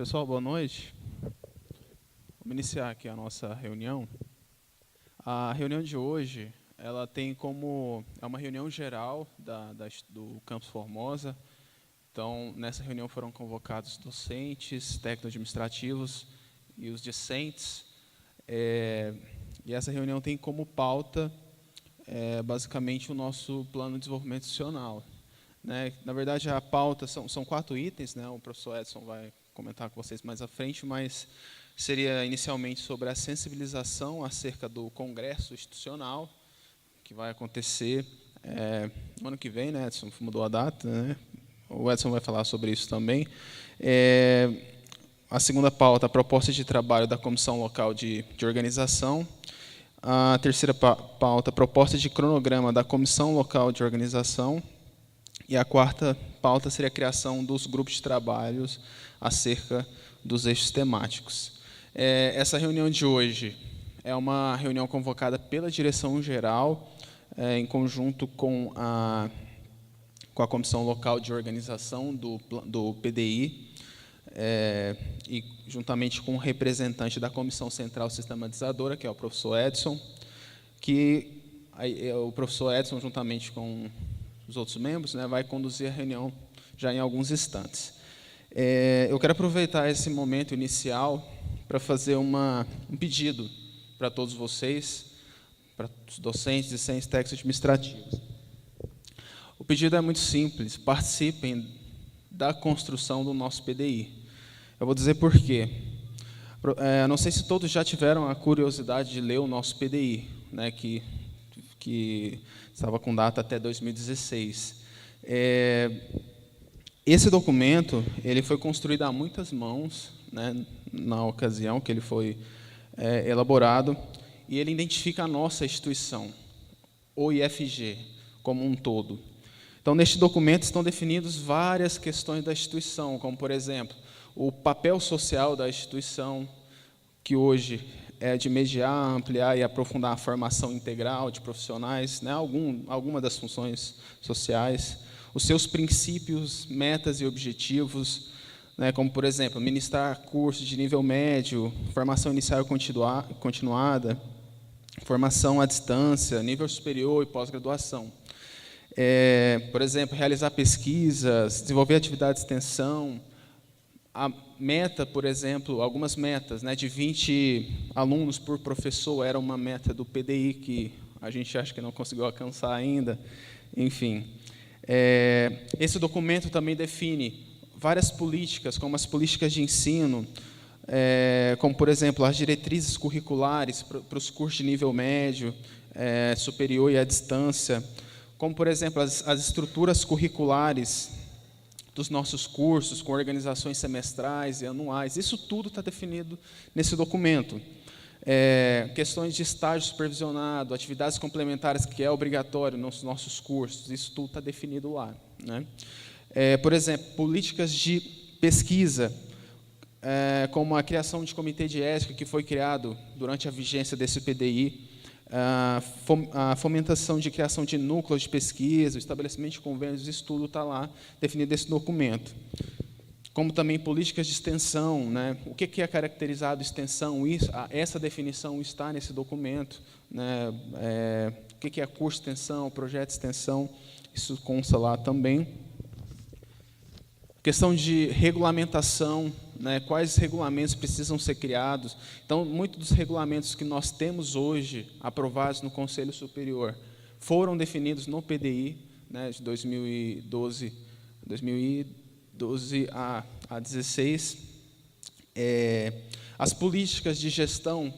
Pessoal, boa noite. Vamos iniciar aqui a nossa reunião. A reunião de hoje, ela tem como... É uma reunião geral do Campus Formosa. Então, nessa reunião foram convocados docentes, técnico-administrativos e os discentes. E essa reunião tem como pauta, basicamente, o nosso plano de desenvolvimento institucional. Né? Na verdade, a pauta são 4 itens, né? O professor Edson vai comentar com vocês mais à frente, mas seria inicialmente sobre a sensibilização acerca do congresso institucional, que vai acontecer no ano que vem, né? Edson mudou a data, né? O Edson vai falar sobre isso também. A segunda pauta, a proposta de trabalho da Comissão Local de Organização. A terceira pauta, proposta de cronograma da Comissão Local de Organização. E a quarta pauta seria a criação dos grupos de trabalhos acerca dos eixos temáticos. Essa reunião de hoje é uma reunião convocada pela direção-geral, em conjunto com a Comissão Local de Organização do PDI, e juntamente com o representante da Comissão Central Sistematizadora, que é o professor Edson, o professor Edson, juntamente com os outros membros, né, vai conduzir a reunião já em alguns instantes. Eu quero aproveitar esse momento inicial para fazer um pedido para todos vocês, para os docentes, discentes, técnicos administrativos. O pedido é muito simples: participem da construção do nosso PDI. Eu vou dizer por quê. Não sei se todos já tiveram a curiosidade de ler o nosso PDI, né, que estava com data até 2016. Esse documento ele foi construído a muitas mãos, né, na ocasião que ele foi elaborado, e ele identifica a nossa instituição, o IFG, como um todo. Então, neste documento estão definidas várias questões da instituição, como, por exemplo, o papel social da instituição, que hoje é de mediar, ampliar e aprofundar a formação integral de profissionais, né, alguma das funções sociais, os seus princípios, metas e objetivos, né, como, por exemplo, ministrar cursos de nível médio, formação inicial e continuada, formação à distância, nível superior e pós-graduação. Por exemplo, realizar pesquisas, desenvolver atividades de extensão. A meta, por exemplo, algumas metas, né, de 20 alunos por professor, era uma meta do PDI que a gente acha que não conseguiu alcançar ainda. Enfim, esse documento também define várias políticas, como as políticas de ensino, como, por exemplo, as diretrizes curriculares para os cursos de nível médio, superior e à distância, como, por exemplo, as estruturas curriculares dos nossos cursos, com organizações semestrais e anuais. Isso tudo está definido nesse documento. Questões de estágio supervisionado, atividades complementares, que é obrigatório nos nossos cursos, isso tudo está definido lá, né? Por exemplo, políticas de pesquisa, como a criação de comitê de ética, que foi criado durante a vigência desse PDI, a fomentação de criação de núcleos de pesquisa, o estabelecimento de convênios, isso tudo está lá definido nesse documento. Como também políticas de extensão, né? O que é caracterizado extensão? Essa definição está nesse documento, né? O que é curso de extensão, projeto de extensão, isso consta lá também. Questão de regulamentação, né, quais regulamentos precisam ser criados. Então, muitos dos regulamentos que nós temos hoje, aprovados no Conselho Superior, foram definidos no PDI, né, de 2012 a 2016. As políticas de gestão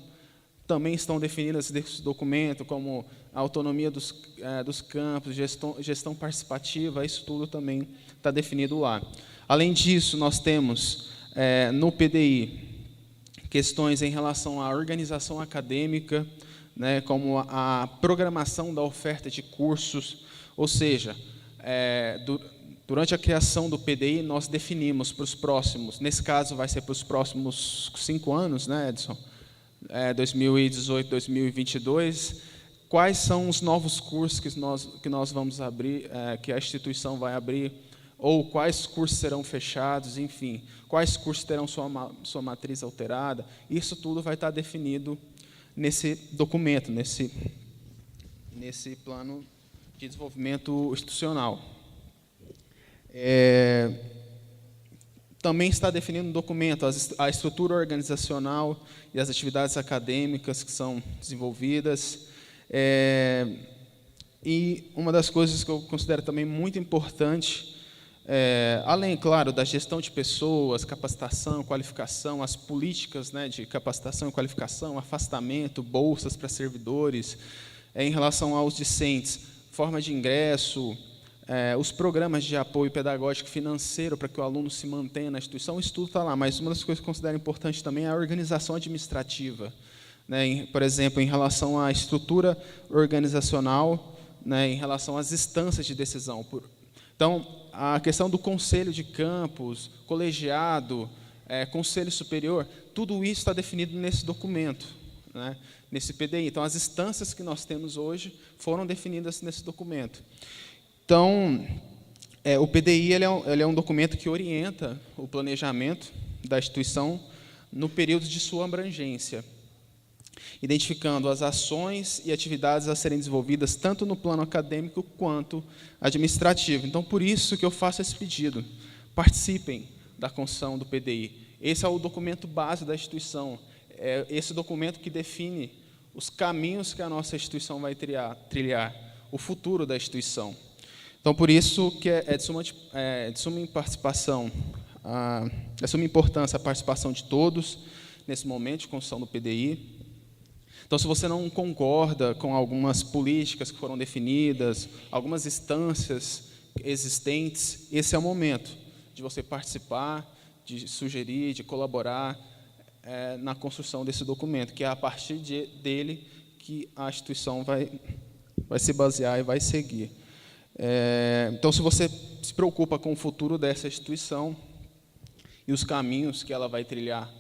também estão definidas nesse documento, como a autonomia dos campos, gestão participativa, isso tudo também está definido lá. Além disso, nós temos no PDI questões em relação à organização acadêmica, né, como a programação da oferta de cursos, ou seja, durante a criação do PDI, nós definimos para os próximos, nesse caso vai ser para os próximos 5 anos, né, Edson? 2018, 2022, quais são os novos cursos que nós vamos abrir, que a instituição vai abrir, ou quais cursos serão fechados, enfim, quais cursos terão sua matriz alterada. Isso tudo vai estar definido nesse documento, nesse plano de desenvolvimento institucional. Também está definido no documento a estrutura organizacional e as atividades acadêmicas que são desenvolvidas. E uma das coisas que eu considero também muito importante, além, claro, da gestão de pessoas, capacitação, qualificação, as políticas, né, de capacitação e qualificação, afastamento, bolsas para servidores, em relação aos discentes, forma de ingresso, os programas de apoio pedagógico e financeiro para que o aluno se mantenha na instituição, isso tudo está lá, mas uma das coisas que eu considero importante também é a organização administrativa, né, por exemplo, em relação à estrutura organizacional, né, em relação às instâncias de decisão. Então, a questão do conselho de campus, colegiado, conselho superior, tudo isso está definido nesse documento, né, nesse PDI. Então, as instâncias que nós temos hoje foram definidas nesse documento. Então, o PDI ele é um documento que orienta o planejamento da instituição no período de sua abrangência, identificando as ações e atividades a serem desenvolvidas tanto no plano acadêmico quanto administrativo. Então, por isso que eu faço esse pedido. Participem da construção do PDI. Esse é o documento base da instituição. É esse documento que define os caminhos que a nossa instituição vai trilhar, o futuro da instituição. Então, por isso que é de suma importância a participação de todos nesse momento de construção do PDI. Então, se você não concorda com algumas políticas que foram definidas, algumas instâncias existentes, esse é o momento de você participar, de sugerir, de colaborar na construção desse documento, que é a partir dele que a instituição vai se basear e vai seguir. Então, se você se preocupa com o futuro dessa instituição e os caminhos que ela vai trilhar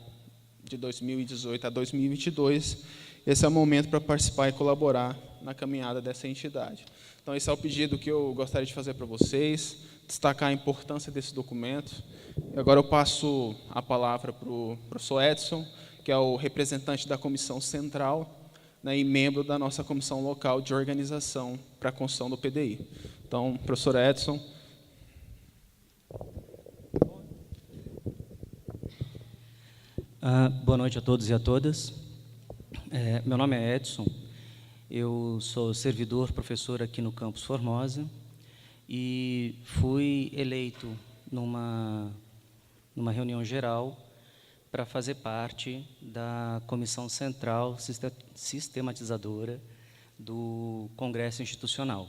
de 2018 a 2022, esse é o momento para participar e colaborar na caminhada dessa entidade. Então, esse é o pedido que eu gostaria de fazer para vocês, destacar a importância desse documento. E agora eu passo a palavra para o professor Edson, que é o representante da comissão central, né, e membro da nossa comissão local de organização para a construção do PDI. Então, professor Edson. Boa noite a todos e a todas. Meu nome é Edson, eu sou servidor, professor aqui no Campus Formosa e fui eleito numa reunião geral para fazer parte da comissão central sistematizadora do Congresso Institucional.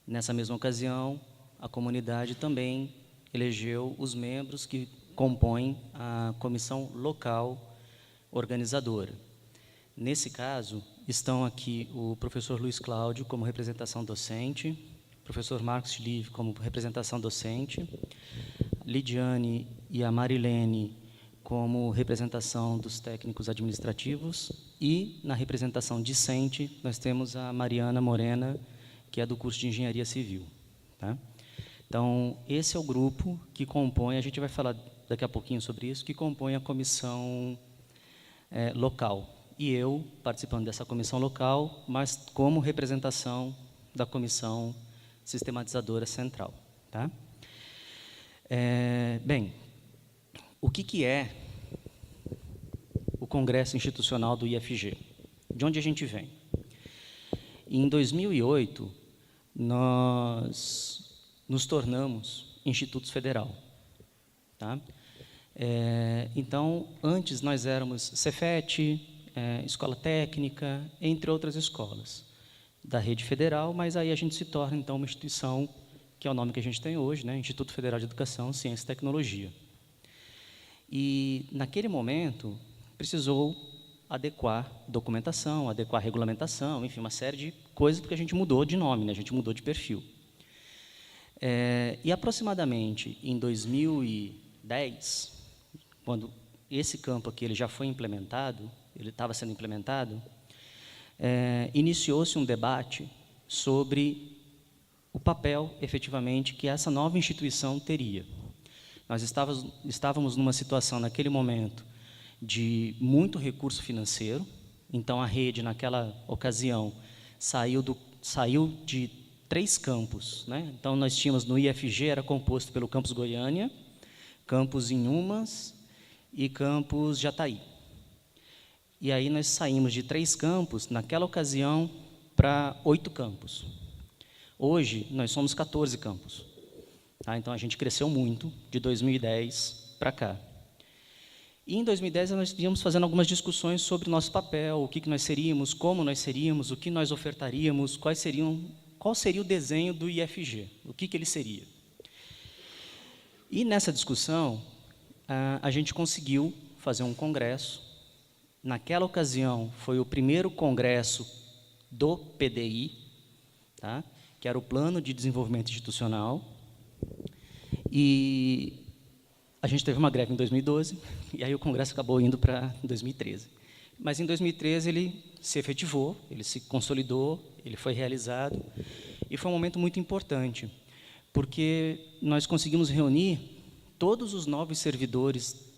Nessa mesma ocasião, a comunidade também elegeu os membros que compõem a comissão local organizadora. Nesse caso, estão aqui o professor Luiz Cláudio como representação docente, o professor Marcos Schlieve como representação docente, Lidiane e a Marilene como representação dos técnicos administrativos e, na representação discente, nós temos a Mariana Morena, que é do curso de Engenharia Civil. Tá? Então, esse é o grupo que compõe, a gente vai falar daqui a pouquinho sobre isso, que compõe a comissão local. E eu, participando dessa comissão local, mas como representação da comissão sistematizadora central. Tá? Bem, o que é o Congresso Institucional do IFG? De onde a gente vem? Em 2008, nós nos tornamos Instituto Federal. Tá? Então, antes nós éramos Cefet, Escola Técnica, entre outras escolas da rede federal, mas aí a gente se torna, então, uma instituição, que é o nome que a gente tem hoje, né? Instituto Federal de Educação, Ciência e Tecnologia. E, naquele momento, precisou adequar documentação, adequar regulamentação, enfim, uma série de coisas, porque a gente mudou de nome, né? A gente mudou de perfil. E, aproximadamente, em 2010, quando esse campo aqui ele já foi implementado, ele estava sendo implementado, iniciou-se um debate sobre o papel, efetivamente, que essa nova instituição teria. Nós estávamos numa situação, naquele momento, de muito recurso financeiro. Então, a rede, naquela ocasião, saiu de 3 campos, né? Então, nós tínhamos no IFG, era composto pelo campus Goiânia, campus Inhumas e campus Jataí. E aí nós saímos de 3 campos, naquela ocasião, para 8 campos. Hoje, nós somos 14 campos. Tá? Então, a gente cresceu muito, de 2010 para cá. E em 2010 nós íamos fazendo algumas discussões sobre o nosso papel, o que nós seríamos, como nós seríamos, o que nós ofertaríamos, qual seria o desenho do IFG, o que ele seria. E nessa discussão, a gente conseguiu fazer um congresso. Naquela ocasião, foi o primeiro congresso do PDI, tá? Que era o Plano de Desenvolvimento Institucional. E a gente teve uma greve em 2012, e aí o congresso acabou indo para 2013. Mas em 2013 ele se efetivou, ele se consolidou, ele foi realizado, e foi um momento muito importante, porque nós conseguimos reunir todos os 9 servidores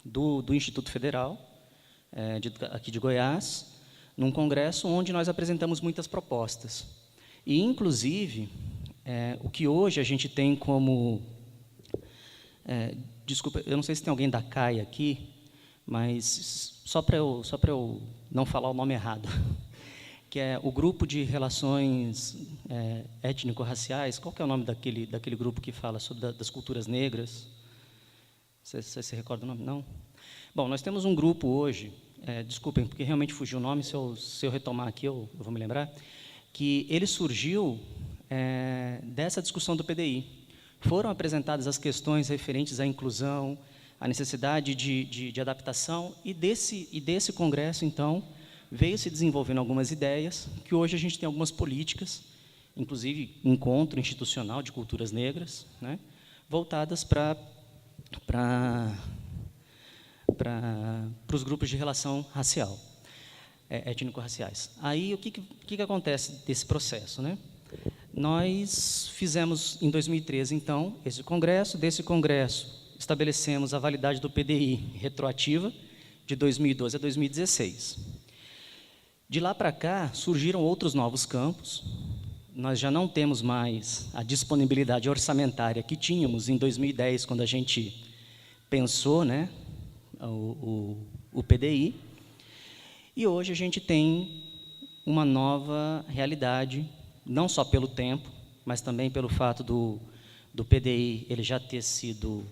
do Instituto Federal, aqui de Goiás, num congresso onde nós apresentamos muitas propostas. E, inclusive, o que hoje a gente tem como... desculpa, eu não sei se tem alguém da CAI aqui, mas só para eu não falar o nome errado, que é o Grupo de Relações Étnico-Raciais. Qual que é o nome daquele grupo que fala sobre das culturas negras? Você se recorda o nome? Não? Bom, nós temos um grupo hoje, desculpem, porque realmente fugiu o nome, se eu retomar aqui eu vou me lembrar, que ele surgiu dessa discussão do PDI. Foram apresentadas as questões referentes à inclusão, à necessidade de adaptação, e desse congresso, então, veio se desenvolvendo algumas ideias, que hoje a gente tem algumas políticas, inclusive encontro institucional de culturas negras, né, voltadas para os grupos de relação racial, étnico-raciais. Aí, o que acontece desse processo, né? Nós fizemos, em 2013, então, esse congresso. Desse congresso, estabelecemos a validade do PDI retroativa, de 2012 a 2016. De lá para cá, surgiram outros novos campos. Nós já não temos mais a disponibilidade orçamentária que tínhamos em 2010, quando a gente pensou, né, o PDI. E hoje a gente tem uma nova realidade, não só pelo tempo, mas também pelo fato do PDI ele já ter sido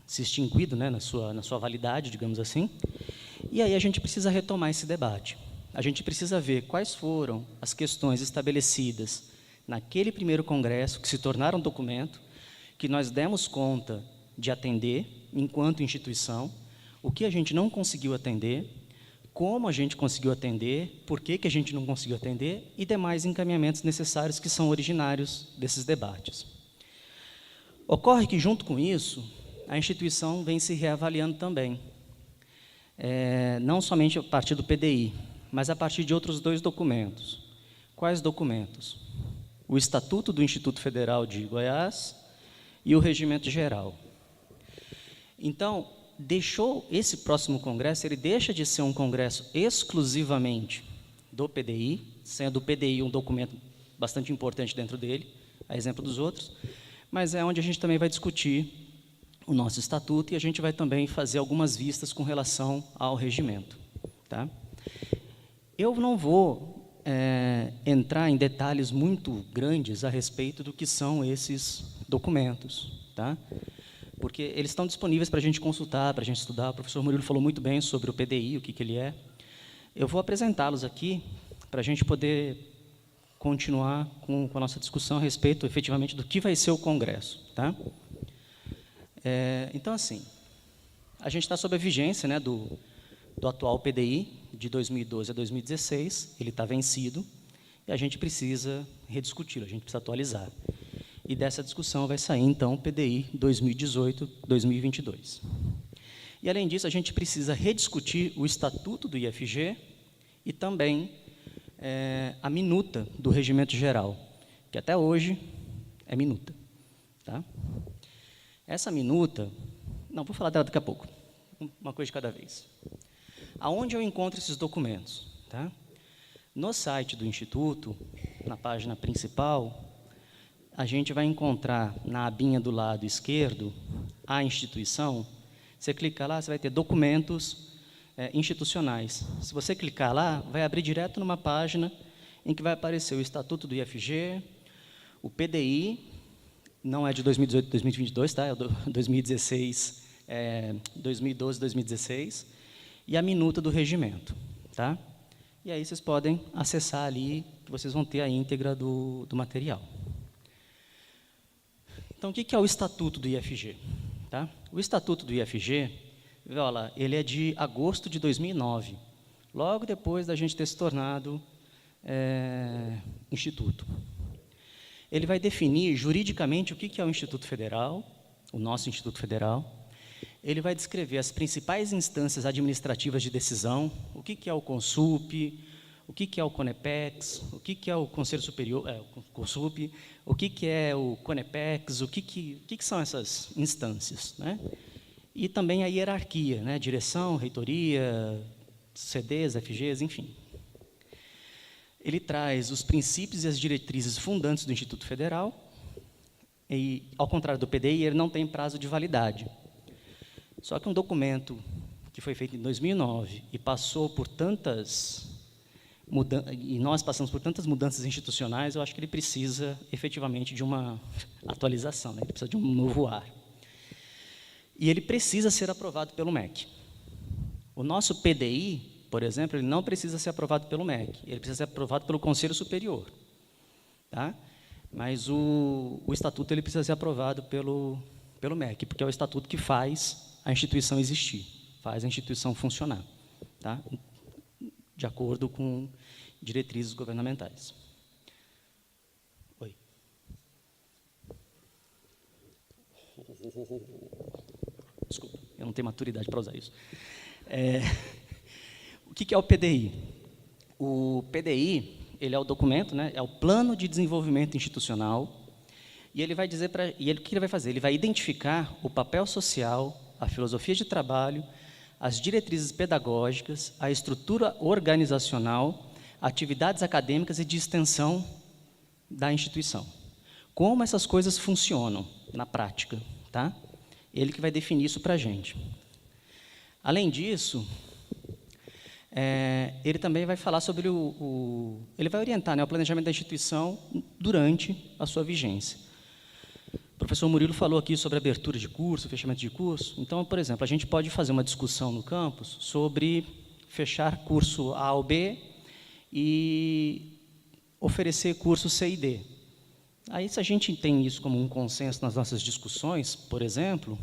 se extinguido, né, na sua validade, digamos assim. E aí a gente precisa retomar esse debate. A gente precisa ver quais foram as questões estabelecidas naquele primeiro congresso, que se tornaram documento, que nós demos conta de atender enquanto instituição, o que a gente não conseguiu atender, como a gente conseguiu atender, por que a gente não conseguiu atender, e demais encaminhamentos necessários que são originários desses debates. Ocorre que, junto com isso, a instituição vem se reavaliando também, não somente a partir do PDI, mas a partir de outros 2 documentos. Quais documentos? O Estatuto do Instituto Federal de Goiás e o Regimento Geral. Então, esse próximo congresso, ele deixa de ser um congresso exclusivamente do PDI, sendo o PDI um documento bastante importante dentro dele, a exemplo dos outros, mas é onde a gente também vai discutir o nosso estatuto, e a gente vai também fazer algumas vistas com relação ao regimento. Tá? Eu não vou entrar em detalhes muito grandes a respeito do que são esses documentos, tá? Porque eles estão disponíveis para a gente consultar, para a gente estudar. O professor Murilo falou muito bem sobre o PDI, o que ele é. Eu vou apresentá-los aqui para a gente poder continuar com a nossa discussão a respeito, efetivamente, do que vai ser o Congresso. Tá? Então, assim, a gente está sob a vigência, né, do atual PDI, de 2012 a 2016, ele está vencido, e a gente precisa rediscuti-lo, a gente precisa atualizar. E dessa discussão vai sair, então, o PDI 2018-2022. E, além disso, a gente precisa rediscutir o Estatuto do IFG e também a minuta do Regimento Geral, que até hoje é minuta. Tá? Essa minuta, não, vou falar dela daqui a pouco, uma coisa de cada vez. Aonde eu encontro esses documentos? Tá? No site do Instituto, na página principal, a gente vai encontrar na abinha do lado esquerdo a instituição. Você clica lá, você vai ter documentos institucionais. Se você clicar lá, vai abrir direto numa página em que vai aparecer o Estatuto do IFG, o PDI, não é de 2018 a 2022, tá? É do 2016, 2012, 2016, e a minuta do regimento. Tá? E aí vocês podem acessar ali, que vocês vão ter a íntegra do material. Então, o que é o Estatuto do IFG? Tá? O Estatuto do IFG, olha, ele é de agosto de 2009, logo depois da gente ter se tornado Instituto. Ele vai definir juridicamente o que é o Instituto Federal, o nosso Instituto Federal. Ele vai descrever as principais instâncias administrativas de decisão, o que é o CONSUP, o que é o CONEPEX, o que é o Conselho Superior, o CONSUP, o que é o CONEPEX, o que são essas instâncias, né? E também a hierarquia, né? Direção, reitoria, CDs, FGs, enfim. Ele traz os princípios e as diretrizes fundantes do Instituto Federal, e, ao contrário do PDI, ele não tem prazo de validade. Só que um documento que foi feito em 2009 e passou por tantas e nós passamos por tantas mudanças institucionais, eu acho que ele precisa, efetivamente, de uma atualização, né? Ele precisa de um novo ar. E ele precisa ser aprovado pelo MEC. O nosso PDI, por exemplo, ele não precisa ser aprovado pelo MEC, ele precisa ser aprovado pelo Conselho Superior. Tá? Mas o Estatuto ele precisa ser aprovado pelo MEC, porque é o Estatuto que faz a instituição existir, faz a instituição funcionar, tá? De acordo com diretrizes governamentais. Oi. Desculpa, eu não tenho maturidade para usar isso. O que é o PDI? O PDI, ele é o documento, né, é o Plano de Desenvolvimento Institucional, e ele vai dizer o que ele vai fazer? Ele vai identificar o papel social, a filosofia de trabalho, as diretrizes pedagógicas, a estrutura organizacional, atividades acadêmicas e de extensão da instituição. Como essas coisas funcionam na prática, tá? Ele que vai definir isso para a gente. Além disso, ele também vai falar sobre ele vai orientar, né, o planejamento da instituição durante a sua vigência. O professor Murilo falou aqui sobre abertura de curso, fechamento de curso. Então, por exemplo, a gente pode fazer uma discussão no campus sobre fechar curso A ou B e oferecer curso C e D. Aí, se a gente tem isso como um consenso nas nossas discussões, por exemplo,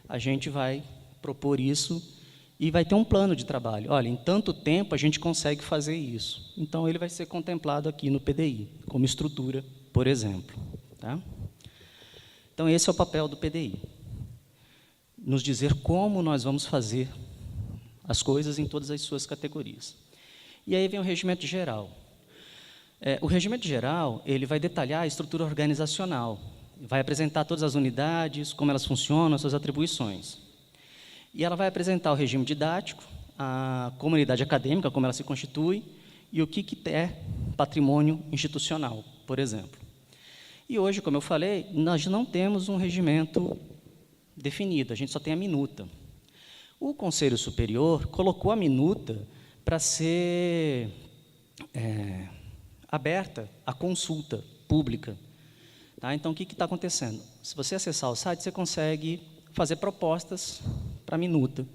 a gente vai propor isso e vai ter um plano de trabalho. Olha, em tanto tempo a gente consegue fazer isso. Então, ele vai ser contemplado aqui no PDI, como estrutura, por exemplo. Tá? Então, esse é o papel do PDI, nos dizer como nós vamos fazer as coisas em todas as suas categorias. E aí vem o regimento geral. O regimento geral, ele vai detalhar a estrutura organizacional, vai apresentar todas as unidades, como elas funcionam, as suas atribuições. E ela vai apresentar o regime didático, a comunidade acadêmica, como ela se constitui, e o que é patrimônio institucional, por exemplo. E hoje, como eu falei, nós não temos um regimento definido, a gente só tem a minuta. O Conselho Superior colocou a minuta para ser aberta à consulta pública. Tá? Então, o que está acontecendo? Se você acessar o site, você consegue fazer propostas para a minuta.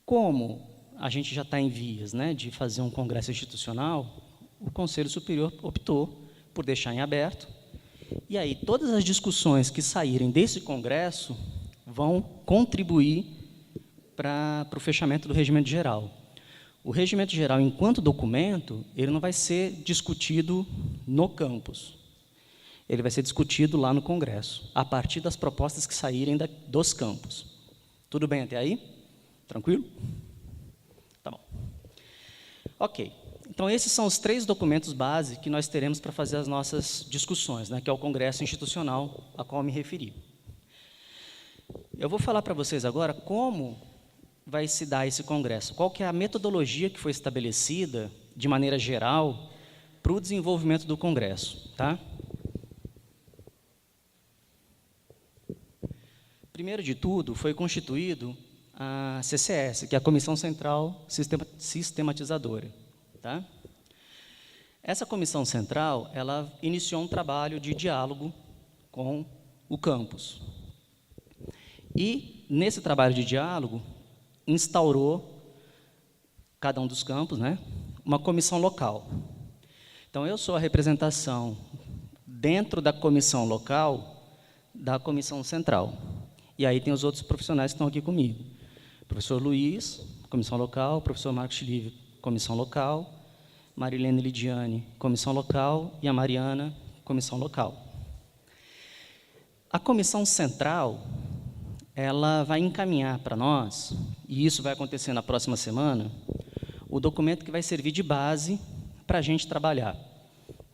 Como a gente já está em vias, né, de fazer um congresso institucional, o Conselho Superior optou por deixar em aberto, e aí todas as discussões que saírem desse congresso vão contribuir para o fechamento do regimento geral. O regimento geral, enquanto documento, ele não vai ser discutido no campus. Ele vai ser discutido lá no congresso, a partir das propostas que saírem dos campos. Tudo bem até aí? Tranquilo? Tá bom. Ok. Então, esses são os 3 documentos base que nós teremos para fazer as nossas discussões, né, que é o Congresso Institucional a qual eu me referi. Eu vou falar para vocês agora como vai se dar esse congresso, qual que é a metodologia que foi estabelecida, de maneira geral, para o desenvolvimento do congresso. Tá? Primeiro de tudo, foi constituído a CCS, que é a Comissão Central Sistematizadora. Tá? Essa Comissão Central, ela iniciou um trabalho de diálogo com o campus. E, nesse trabalho de diálogo, instaurou, cada um dos campos, né, uma comissão local. Então, eu sou a representação, dentro da comissão local, da comissão central. E aí tem os outros profissionais que estão aqui comigo. O professor Luiz, comissão local, o professor Marcos Livre, comissão local, Marilene Lidiane, comissão local, e a Mariana, comissão local. A comissão central, ela vai encaminhar para nós, e isso vai acontecer na próxima semana, o documento que vai servir de base para a gente trabalhar.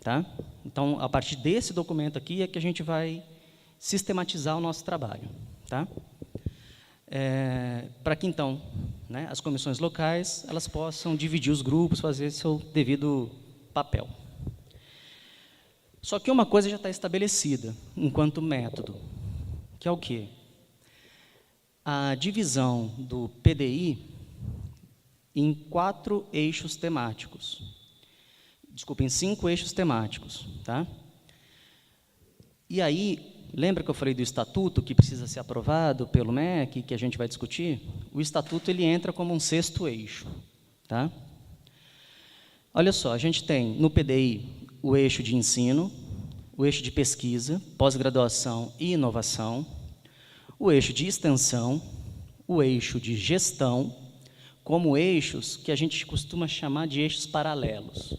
Tá? Então, a partir desse documento aqui é que a gente vai sistematizar o nosso trabalho. Tá? Para que, então, né, as comissões locais elas possam dividir os grupos, fazer seu devido papel. Só que uma coisa já está estabelecida, enquanto método, que é o quê? A divisão do PDI em 4 eixos temáticos. Desculpa, em 5 eixos temáticos. Tá? E aí, lembra que eu falei do estatuto, que precisa ser aprovado pelo MEC, que a gente vai discutir? O estatuto ele entra como um 6º eixo. Tá? Olha só, a gente tem no PDI o eixo de ensino, o eixo de pesquisa, pós-graduação e inovação, o eixo de extensão, o eixo de gestão, como eixos que a gente costuma chamar de eixos paralelos.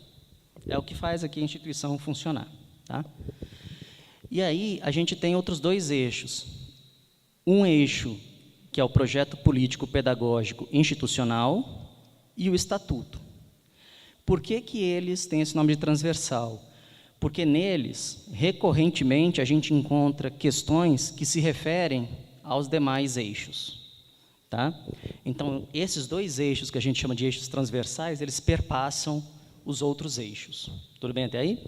É o que faz aqui a instituição funcionar. Tá? E aí a gente tem outros 2 eixos. Um eixo, que é o projeto político pedagógico institucional, e o estatuto. Por que que eles têm esse nome de transversal? Porque neles, recorrentemente, a gente encontra questões que se referem aos demais eixos. Tá? Então, esses 2 eixos, que a gente chama de eixos transversais, eles perpassam os outros eixos. Tudo bem até aí?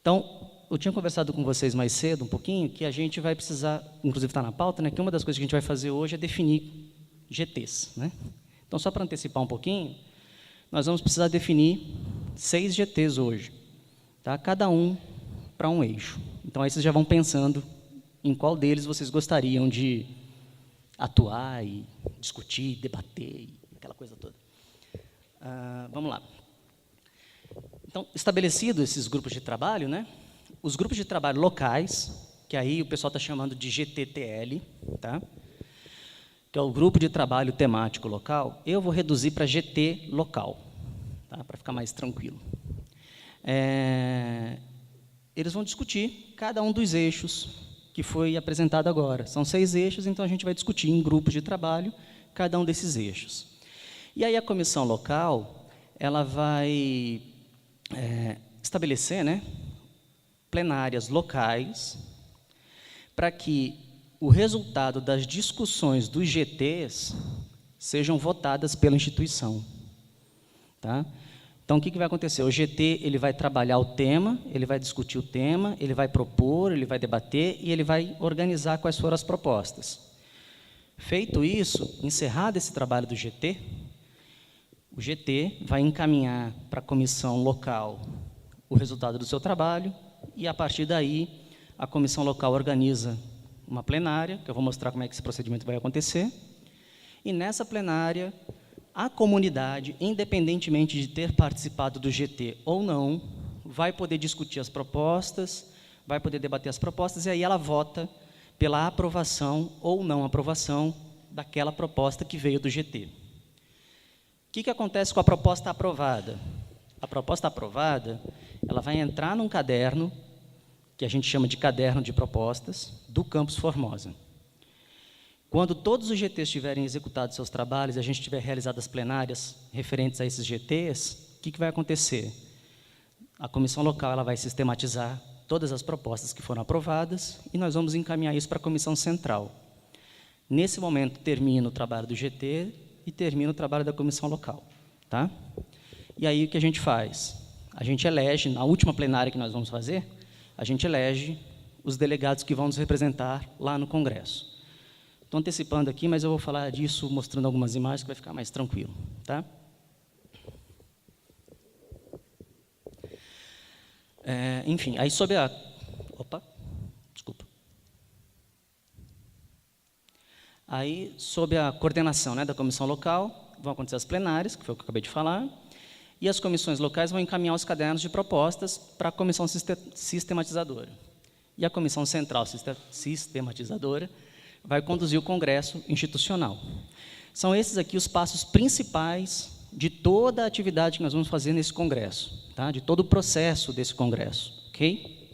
Então, eu tinha conversado com vocês mais cedo, um pouquinho, que a gente vai precisar, inclusive está na pauta, né, que uma das coisas que a gente vai fazer hoje é definir GTs. Né? Então, só para antecipar um pouquinho, nós vamos precisar definir 6 GTs hoje. Tá? Cada um para um eixo. Então, aí vocês já vão pensando em qual deles vocês gostariam de atuar e discutir, debater, e aquela coisa toda. Vamos lá. Então, estabelecido esses grupos de trabalho, né? Os grupos de trabalho locais, que aí o pessoal está chamando de GTTL, tá? Que é o grupo de trabalho temático local, eu vou reduzir para GT local, tá? Para ficar mais tranquilo. Eles vão discutir cada um dos eixos que foi apresentado agora. São 6 eixos, então a gente vai discutir em grupos de trabalho cada um desses eixos. E aí a comissão local, ela vai estabelecer, né, plenárias locais para que o resultado das discussões dos GTs sejam votadas pela instituição. Tá? Então, o que vai acontecer? O GT ele vai trabalhar o tema, ele vai discutir o tema, ele vai propor, ele vai debater e ele vai organizar quais foram as propostas. Feito isso, encerrado esse trabalho do GT, o GT vai encaminhar para a comissão local o resultado do seu trabalho e, a partir daí, a comissão local organiza uma plenária, que eu vou mostrar como é que esse procedimento vai acontecer, e nessa plenária, a comunidade, independentemente de ter participado do GT ou não, vai poder discutir as propostas, vai poder debater as propostas, e aí ela vota pela aprovação ou não aprovação daquela proposta que veio do GT. O que acontece com a proposta aprovada? A proposta aprovada, ela vai entrar num caderno, que a gente chama de caderno de propostas, do Campus Formosa. Quando todos os GTs tiverem executado seus trabalhos, e a gente tiver realizado as plenárias referentes a esses GTs, o que vai acontecer? A comissão local ela vai sistematizar todas as propostas que foram aprovadas e nós vamos encaminhar isso para a comissão central. Nesse momento, termina o trabalho do GT e termina o trabalho da comissão local. Tá? E aí, o que a gente faz? A gente elege, na última plenária que nós vamos fazer, a gente elege os delegados que vão nos representar lá no Congresso. Estou antecipando aqui, mas eu vou falar disso mostrando algumas imagens que vai ficar mais tranquilo. Tá? Enfim, aí sobre a... Opa, desculpa. Aí, sob a coordenação, né, da comissão local, vão acontecer as plenárias, que foi o que eu acabei de falar, e as comissões locais vão encaminhar os cadernos de propostas para a comissão sistematizadora. E a comissão central sistematizadora vai conduzir o congresso institucional. São esses aqui os passos principais de toda a atividade que nós vamos fazer nesse congresso, tá? De todo o processo desse congresso, ok?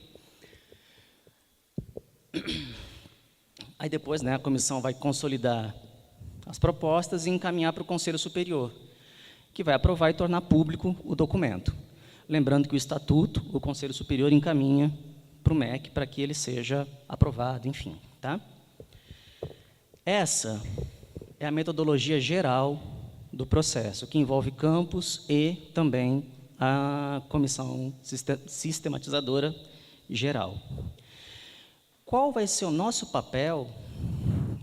Aí depois, né, a comissão vai consolidar as propostas e encaminhar para o Conselho Superior, que vai aprovar e tornar público o documento. Lembrando que o Estatuto, o Conselho Superior encaminha para o MEC para que ele seja aprovado, enfim. Tá? Essa é a metodologia geral do processo, que envolve campus e também a comissão sistematizadora geral. Qual vai ser o nosso papel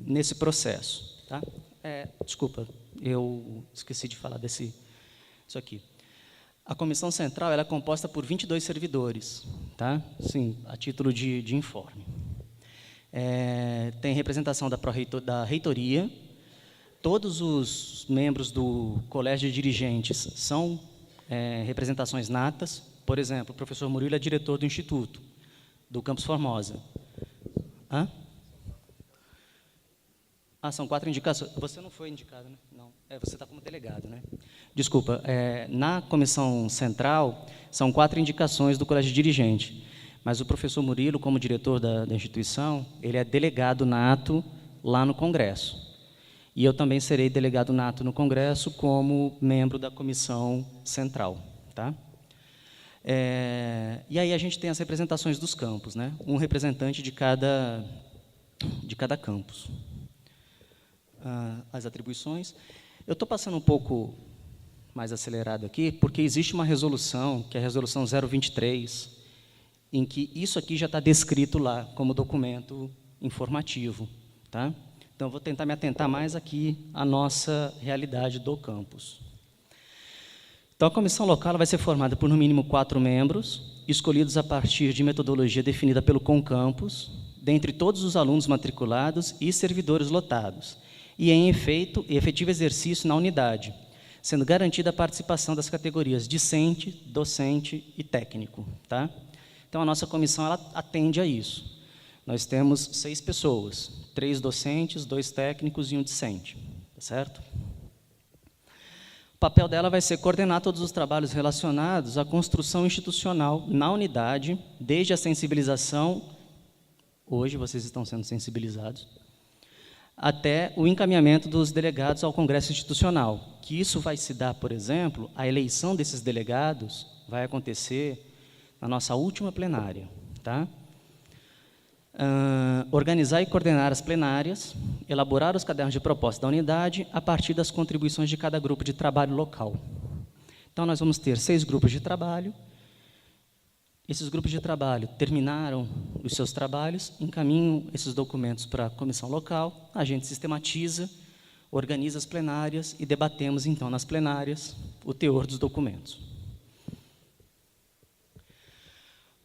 nesse processo? Tá? Desculpa, eu esqueci de falar isso aqui. A comissão central ela é composta por 22 servidores, tá? Sim, a título de informe. Tem representação da reitoria, todos os membros do colégio de dirigentes são representações natas. Por exemplo, o professor Murilo é diretor do Instituto, do Campus Formosa. Hã? São 4 indicações. Você não foi indicado, né? Não. Você está como delegado, né? Desculpa. Na comissão central, são 4 indicações do colégio dirigente. Mas o professor Murilo, como diretor da instituição, ele é delegado nato lá no Congresso. E eu também serei delegado nato no Congresso como membro da comissão central. Tá? E aí a gente tem as representações dos campos, né? Um representante de cada campus. As atribuições. Eu estou passando um pouco mais acelerado aqui, porque existe uma resolução, que é a resolução 023, em que isso aqui já está descrito lá como documento informativo. Tá? Então, eu vou tentar me atentar mais aqui à nossa realidade do campus. Então, a comissão local vai ser formada por, no mínimo, 4 membros, escolhidos a partir de metodologia definida pelo Concampus, dentre todos os alunos matriculados e servidores lotados, e em efetivo exercício na unidade, sendo garantida a participação das categorias discente, docente e técnico. Tá? Então, a nossa comissão ela atende a isso. Nós temos 6 pessoas, 3 docentes, 2 técnicos e 1 discente. Tá certo? O papel dela vai ser coordenar todos os trabalhos relacionados à construção institucional na unidade, desde a sensibilização, hoje vocês estão sendo sensibilizados, até o encaminhamento dos delegados ao Congresso Institucional, que isso vai se dar, por exemplo, a eleição desses delegados vai acontecer na nossa última plenária. Tá? Organizar e coordenar as plenárias, elaborar os cadernos de proposta da unidade a partir das contribuições de cada grupo de trabalho local. Então, nós vamos ter 6 grupos de trabalho. Esses grupos de trabalho terminaram os seus trabalhos, encaminham esses documentos para a comissão local, a gente sistematiza, organiza as plenárias e debatemos, então, nas plenárias, o teor dos documentos.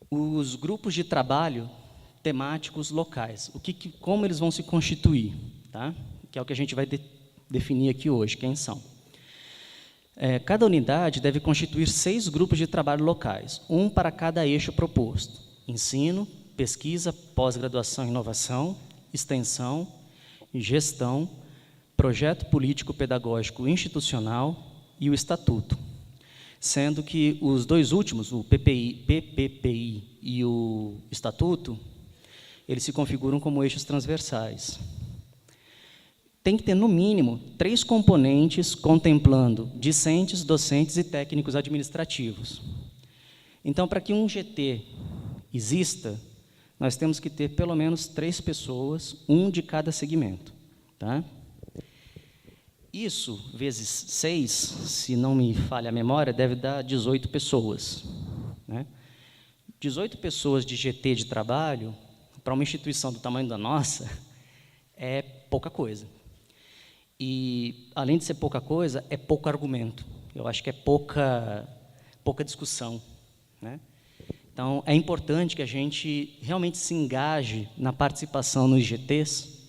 Os grupos de trabalho temáticos locais, como eles vão se constituir, tá? Que é o que a gente vai definir aqui hoje, quem são. Cada unidade deve constituir 6 grupos de trabalho locais, um para cada eixo proposto: ensino, pesquisa, pós-graduação e inovação, extensão, gestão, projeto político-pedagógico institucional e o estatuto, sendo que os 2 últimos, o PPPI e o estatuto, eles se configuram como eixos transversais. tem que ter, no mínimo, 3 componentes contemplando discentes, docentes e técnicos administrativos. Então, para que um GT exista, nós temos que ter pelo menos 3 pessoas, um de cada segmento. Tá? Isso, vezes 6, se não me falha a memória, deve dar 18 pessoas. Né? 18 pessoas de GT de trabalho, para uma instituição do tamanho da nossa, é pouca coisa. E, além de ser pouca coisa, é pouco argumento. Eu acho que é pouca discussão. Né? Então, é importante que a gente realmente se engaje na participação nos GTs,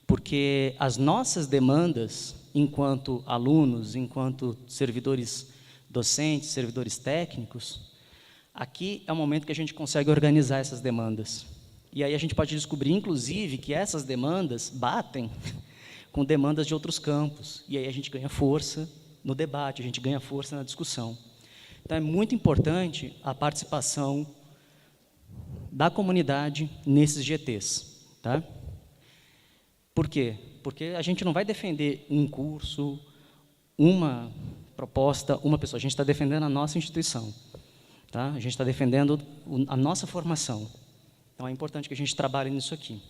porque as nossas demandas, enquanto alunos, enquanto servidores docentes, servidores técnicos, aqui é o momento que a gente consegue organizar essas demandas. E aí a gente pode descobrir, inclusive, que essas demandas batem com demandas de outros campos. E aí a gente ganha força no debate, a gente ganha força na discussão. Então, é muito importante a participação da comunidade nesses GTs. Tá? Por quê? Porque a gente não vai defender um curso, uma proposta, uma pessoa. A gente está defendendo a nossa instituição. Tá? A gente está defendendo a nossa formação. Então, é importante que a gente trabalhe nisso aqui.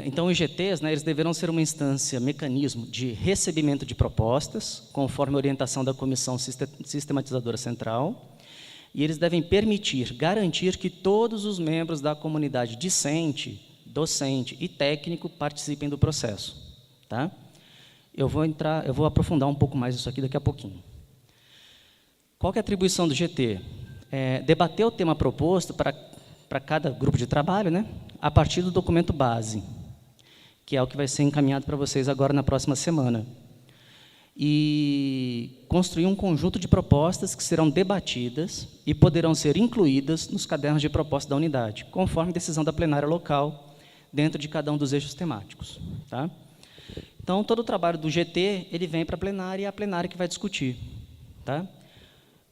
Então, os GTs, né, eles deverão ser uma instância, mecanismo de recebimento de propostas, conforme a orientação da Comissão Sistematizadora Central, e eles devem permitir, garantir que todos os membros da comunidade discente, docente e técnico participem do processo. Tá? Eu vou aprofundar um pouco mais isso aqui daqui a pouquinho. Qual que é a atribuição do GT? Debater o tema proposto para cada grupo de trabalho, né, a partir do documento base, que é o que vai ser encaminhado para vocês agora na próxima semana. E construir um conjunto de propostas que serão debatidas e poderão ser incluídas nos cadernos de proposta da unidade, conforme decisão da plenária local, dentro de cada um dos eixos temáticos. Tá? Então, todo o trabalho do GT, ele vem para a plenária e é a plenária que vai discutir. Tá?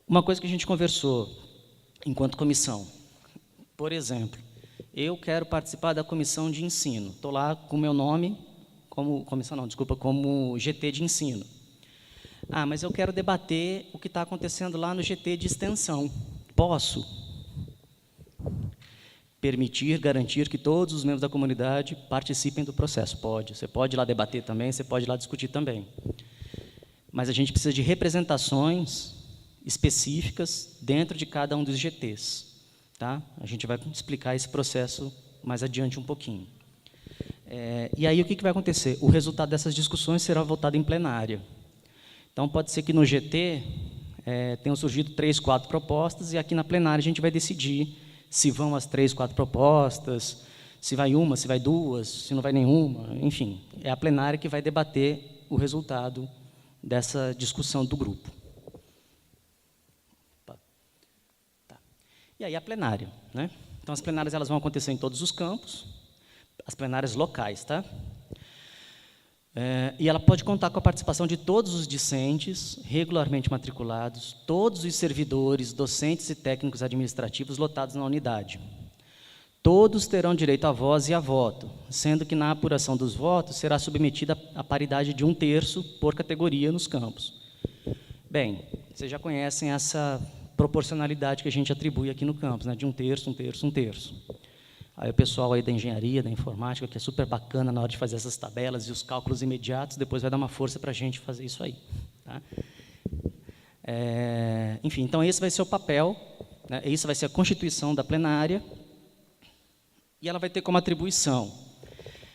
Uma coisa que a gente conversou enquanto comissão, por exemplo, eu quero participar da comissão de ensino. Estou lá com o meu nome, como GT de ensino. Mas eu quero debater o que está acontecendo lá no GT de extensão. Posso? Permitir, garantir que todos os membros da comunidade participem do processo. Pode. Você pode ir lá debater também, você pode ir lá discutir também. Mas a gente precisa de representações específicas dentro de cada um dos GTs. Tá? A gente vai explicar esse processo mais adiante um pouquinho. E aí o que vai acontecer? O resultado dessas discussões será votado em plenária. Então, pode ser que no GT tenham surgido 3, 4 propostas, e aqui na plenária a gente vai decidir se vão as 3, 4 propostas, se vai uma, se vai 2, se não vai nenhuma, enfim. É a plenária que vai debater o resultado dessa discussão do grupo. E aí a plenária, né? Então, as plenárias elas vão acontecer em todos os campos, as plenárias locais, tá? E ela pode contar com a participação de todos os discentes regularmente matriculados, todos os servidores, docentes e técnicos administrativos lotados na unidade. Todos terão direito à voz e a voto, sendo que na apuração dos votos será submetida a paridade de 1/3 por categoria nos campos. Bem, vocês já conhecem essa proporcionalidade que a gente atribui aqui no campus, né, de 1/3, 1/3, 1/3. Aí o pessoal aí da engenharia, da informática, que é super bacana na hora de fazer essas tabelas e os cálculos imediatos, depois vai dar uma força para a gente fazer isso aí. Tá? Enfim, então esse vai ser o papel, né, isso vai ser a constituição da plenária, e ela vai ter como atribuição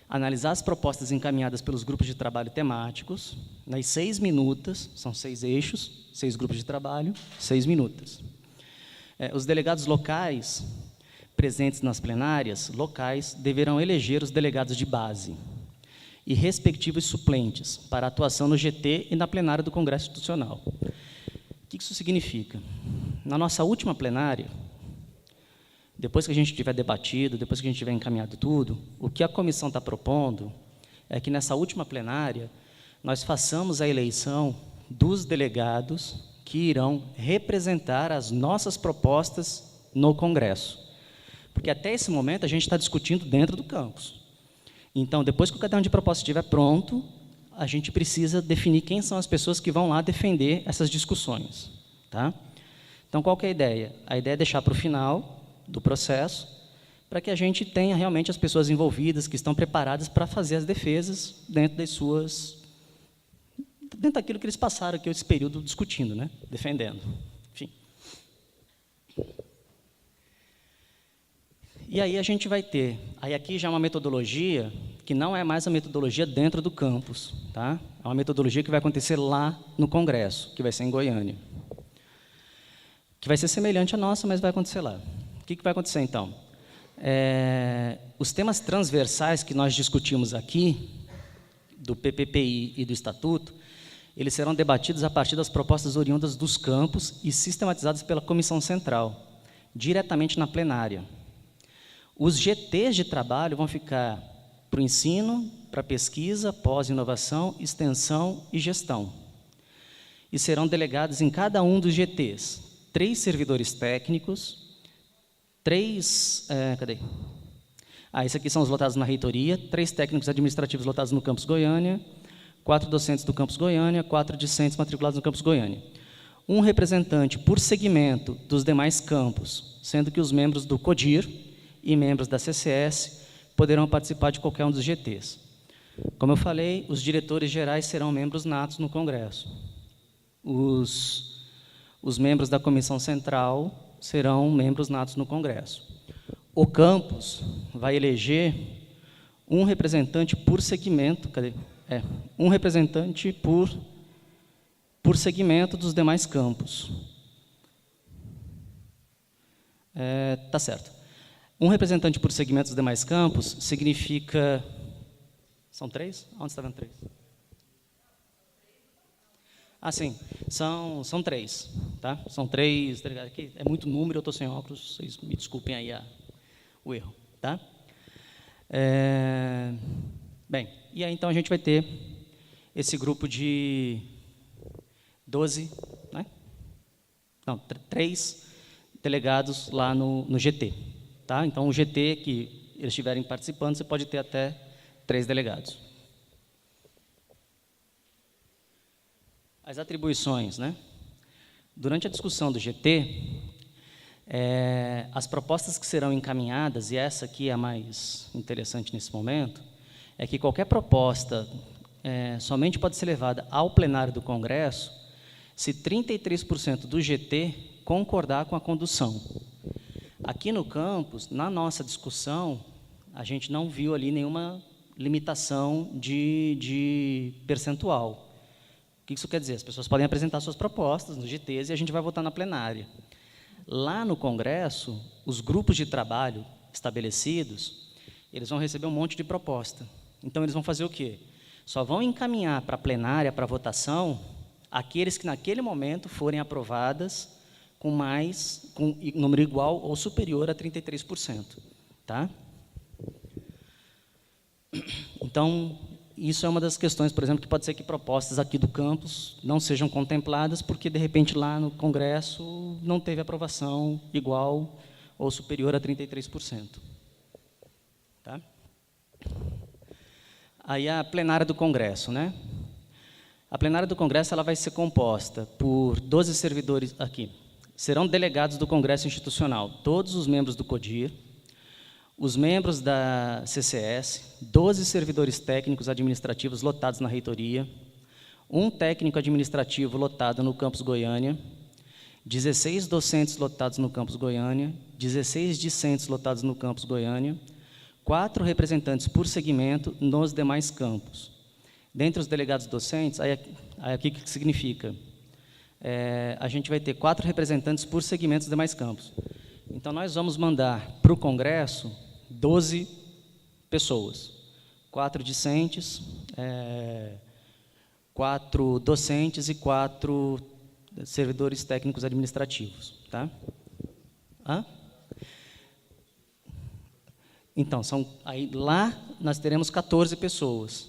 analisar as propostas encaminhadas pelos grupos de trabalho temáticos, nas 6 minutas, são 6 eixos, 6 grupos de trabalho, 6 minutas. Os delegados locais presentes nas plenárias locais deverão eleger os delegados de base e respectivos suplentes para atuação no GT e na plenária do Congresso Institucional. O que isso significa? Na nossa última plenária, depois que a gente tiver debatido, depois que a gente tiver encaminhado tudo, o que a comissão está propondo é que nessa última plenária nós façamos a eleição dos delegados que irão representar as nossas propostas no Congresso. Porque até esse momento a gente está discutindo dentro do campus. Então, depois que o caderno de proposta estiver pronto, a gente precisa definir quem são as pessoas que vão lá defender essas discussões. Tá? Então, qual que é a ideia? A ideia é deixar para o final do processo, para que a gente tenha realmente as pessoas envolvidas, que estão preparadas para fazer as defesas dentro daquilo que eles passaram aqui esse período discutindo, né? Defendendo. Enfim. E aí a gente vai ter, aí aqui já é uma metodologia que não é mais a metodologia dentro do campus, tá? É uma metodologia que vai acontecer lá no Congresso, que vai ser em Goiânia. Que vai ser semelhante à nossa, mas vai acontecer lá. O que vai acontecer, então? Os temas transversais que nós discutimos aqui, do PPPI e do Estatuto, eles serão debatidos a partir das propostas oriundas dos campos e sistematizadas pela Comissão Central, diretamente na plenária. Os GTs de trabalho vão ficar para o ensino, para pesquisa, pós-inovação, extensão e gestão. E serão delegados em cada um dos GTs 3 servidores técnicos, 3... esses aqui são os lotados na reitoria, 3 técnicos administrativos lotados no campus Goiânia, 4 docentes do campus Goiânia, 4 discentes matriculados no campus Goiânia. Um representante por segmento dos demais campos, sendo que os membros do CODIR e membros da CCS poderão participar de qualquer um dos GTs. Como eu falei, os diretores gerais serão membros natos no Congresso. Os membros da Comissão Central serão membros natos no Congresso. O campus vai eleger um representante por segmento, um representante por segmento dos demais campos. Tá certo. Um representante por segmento dos demais campos significa... São 3? Onde está vendo 3? Ah, sim. São 3. Tá? São 3. Aqui é muito número, eu estou sem óculos, vocês me desculpem aí o erro. Tá? Bem, e aí então a gente vai ter esse grupo de 12, né? Não, 3 delegados lá no GT. Tá? Então, o GT que eles estiverem participando, você pode ter até 3 delegados. As atribuições, né? Durante a discussão do GT, as propostas que serão encaminhadas, e essa aqui é a mais interessante nesse momento, é que qualquer proposta somente pode ser levada ao plenário do Congresso se 33% do GT concordar com a condução. Aqui no campus, na nossa discussão, a gente não viu ali nenhuma limitação de percentual. O que isso quer dizer? As pessoas podem apresentar suas propostas nos GTs e a gente vai votar na plenária. Lá no Congresso, os grupos de trabalho estabelecidos, eles vão receber um monte de proposta. Então, eles vão fazer o quê? Só vão encaminhar para a plenária, para a votação, aqueles que naquele momento forem aprovadas com número igual ou superior a 33%. Tá? Então, isso é uma das questões, por exemplo, que pode ser que propostas aqui do campus não sejam contempladas, porque, de repente, lá no Congresso não teve aprovação igual ou superior a 33%. Tá? Aí a plenária do Congresso, né? A plenária do Congresso ela vai ser composta por 12 servidores aqui. Serão delegados do Congresso Institucional, todos os membros do CODIR, os membros da CCS, 12 servidores técnicos administrativos lotados na reitoria, um técnico administrativo lotado no campus Goiânia, 16 docentes lotados no campus Goiânia, 16 discentes lotados no campus Goiânia, 4 representantes por segmento nos demais campos. Dentre os delegados docentes, aí aqui o que significa? A gente vai ter 4 representantes por segmentos dos demais campos. Então, nós vamos mandar para o Congresso 12 pessoas, 4 discentes, 4 docentes e 4 servidores técnicos administrativos. Tá? Então, aí, lá nós teremos 14 pessoas.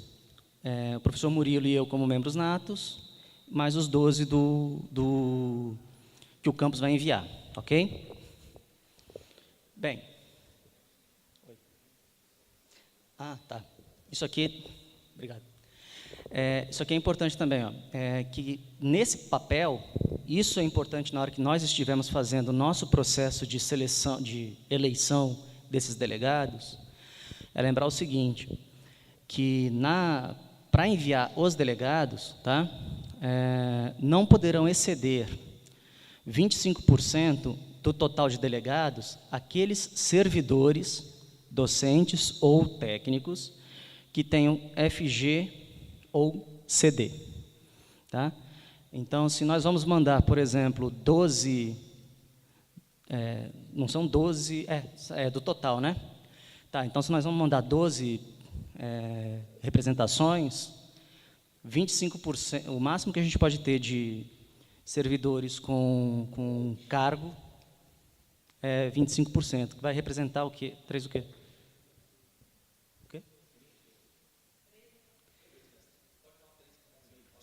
O professor Murilo e eu como membros natos, mais os 12 que o campus vai enviar. Ok? Bem. Tá. Isso aqui... Obrigado. Isso aqui é importante também, ó, que nesse papel, isso é importante na hora que nós estivemos fazendo o nosso processo de seleção, de eleição desses delegados, é lembrar o seguinte, que para enviar os delegados, tá, não poderão exceder 25% do total de delegados aqueles servidores, docentes ou técnicos que tenham FG ou CD. Tá? Então, se nós vamos mandar, por exemplo, 12... não são 12... do total, né? Tá, então, se nós vamos mandar 12 representações, 25%, o máximo que a gente pode ter de servidores com cargo é 25%, que vai representar o quê? 3 o quê?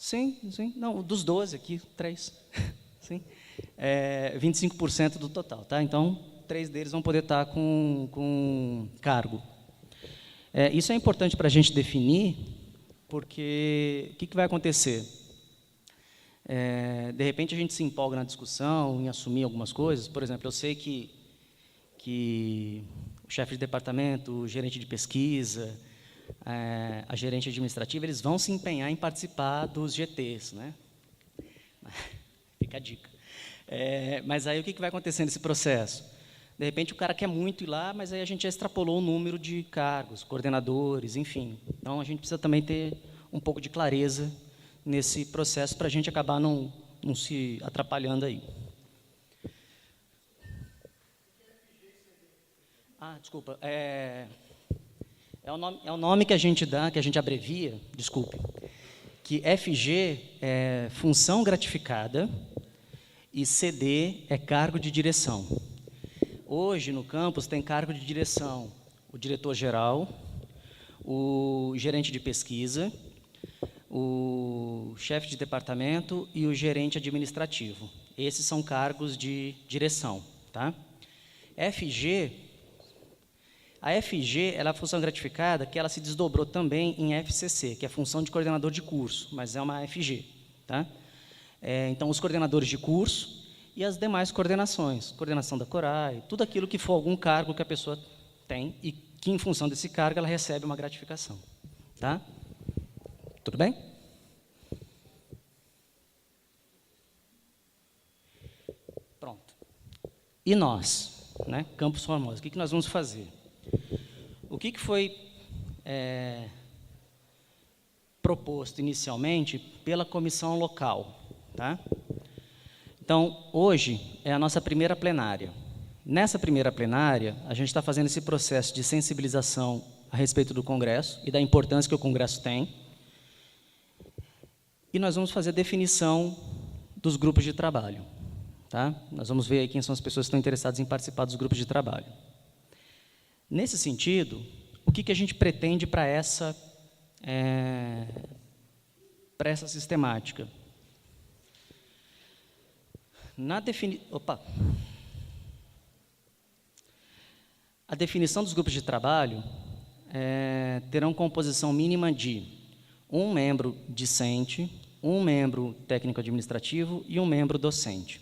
Sim. Não, dos 12 aqui, 3. Sim. 25% do total. Tá? Então, 3 deles vão poder estar com cargo. Isso é importante para a gente definir, porque o que vai acontecer? De repente, a gente se empolga na discussão, em assumir algumas coisas. Por exemplo, eu sei que o chefe de departamento, o gerente de pesquisa, a gerente administrativa, eles vão se empenhar em participar dos GTs, né? Fica a dica. Mas aí o que vai acontecer nesse processo? De repente o cara quer muito ir lá, mas aí a gente já extrapolou o número de cargos, coordenadores, enfim. Então a gente precisa também ter um pouco de clareza nesse processo para a gente acabar não se atrapalhando aí. Desculpa. É o nome que a gente dá, que a gente abrevia, desculpe, que FG é função gratificada e CD é cargo de direção. Hoje, no campus, tem cargo de direção o diretor-geral, o gerente de pesquisa, o chefe de departamento e o gerente administrativo. Esses são cargos de direção. Tá? A FG ela é a função gratificada que ela se desdobrou também em FCC, que é a função de coordenador de curso, mas é uma FG. Tá? Então, os coordenadores de curso e as demais coordenações, coordenação da CORAI, tudo aquilo que for algum cargo que a pessoa tem e que, em função desse cargo, ela recebe uma gratificação. Tá? Tudo bem? Pronto. E nós, né, Campus Formosa, o que nós vamos fazer? O que foi proposto inicialmente pela comissão local? Tá? Então, hoje é a nossa primeira plenária. Nessa primeira plenária, a gente está fazendo esse processo de sensibilização a respeito do Congresso e da importância que o Congresso tem. E nós vamos fazer a definição dos grupos de trabalho. Tá? Nós vamos ver aí quem são as pessoas que estão interessadas em participar dos grupos de trabalho. Nesse sentido, o que a gente pretende para essa sistemática? A definição dos grupos de trabalho terão composição mínima de um membro discente, um membro técnico-administrativo e um membro docente.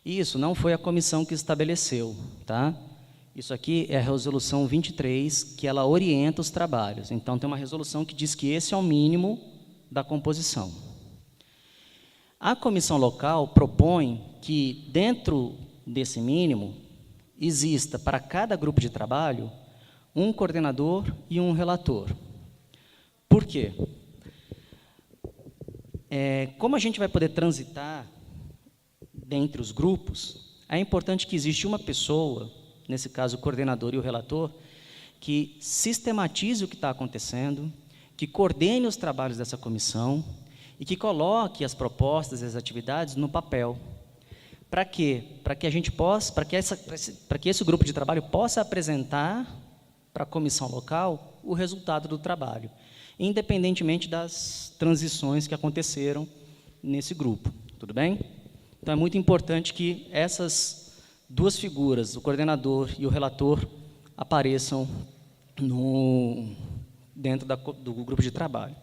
Isso não foi a comissão que estabeleceu, tá? Isso aqui é a resolução 23, que ela orienta os trabalhos. Então, tem uma resolução que diz que esse é o mínimo da composição. A comissão local propõe que, dentro desse mínimo, exista para cada grupo de trabalho um coordenador e um relator. Por quê? Como a gente vai poder transitar dentre os grupos, é importante que exista uma pessoa, nesse caso o coordenador e o relator, que sistematize o que está acontecendo, que coordene os trabalhos dessa comissão e que coloque as propostas e as atividades no papel. Para quê? Para que a gente possa, para que esse grupo de trabalho possa apresentar para a comissão local o resultado do trabalho, independentemente das transições que aconteceram nesse grupo. Tudo bem? Então, é muito importante que essas duas figuras, o coordenador e o relator, apareçam dentro do grupo de trabalho.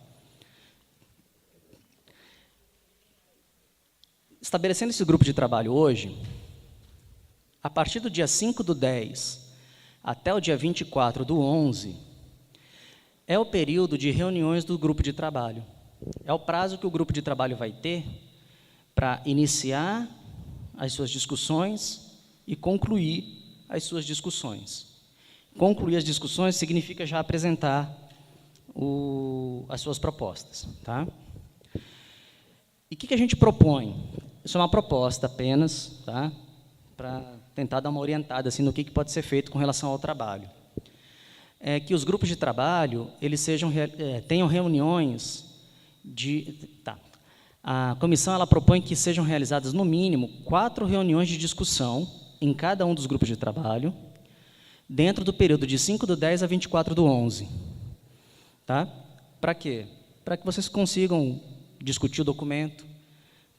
Estabelecendo esse grupo de trabalho hoje, a partir do dia 5/10 até o dia 24/11, é o período de reuniões do grupo de trabalho. É o prazo que o grupo de trabalho vai ter para iniciar as suas discussões e concluir as suas discussões. Concluir as discussões significa já apresentar as suas propostas. Tá? E o que a gente propõe? Isso é uma proposta apenas, tá? Para tentar dar uma orientada assim, no que pode ser feito com relação ao trabalho. É que os grupos de trabalho eles tenham reuniões A comissão ela propõe que sejam realizadas, no mínimo, 4 reuniões de discussão em cada um dos grupos de trabalho, dentro do período de 5/10 a 24/11. Tá? Para quê? Para que vocês consigam discutir o documento,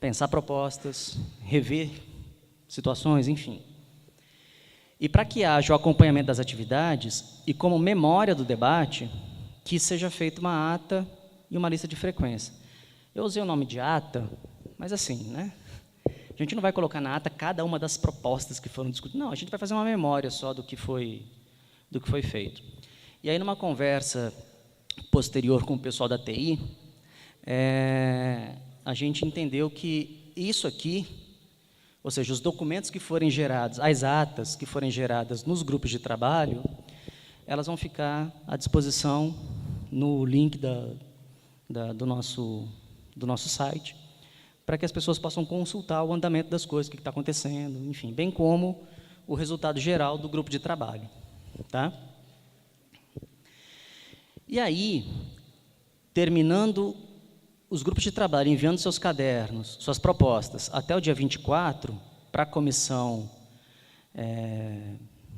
pensar propostas, rever situações, enfim. E para que haja o acompanhamento das atividades e como memória do debate, que seja feita uma ata e uma lista de frequência. Eu usei o nome de ata, mas assim, né? A gente não vai colocar na ata cada uma das propostas que foram discutidas. Não, a gente vai fazer uma memória só do que foi feito. E aí, numa conversa posterior com o pessoal da TI, a gente entendeu que isso aqui, ou seja, os documentos que forem gerados, as atas que forem geradas nos grupos de trabalho, elas vão ficar à disposição no link do nosso site, para que as pessoas possam consultar o andamento das coisas, o que está acontecendo, enfim, bem como o resultado geral do grupo de trabalho. Tá? E aí, terminando os grupos de trabalho, enviando seus cadernos, suas propostas, até o dia 24, para a comissão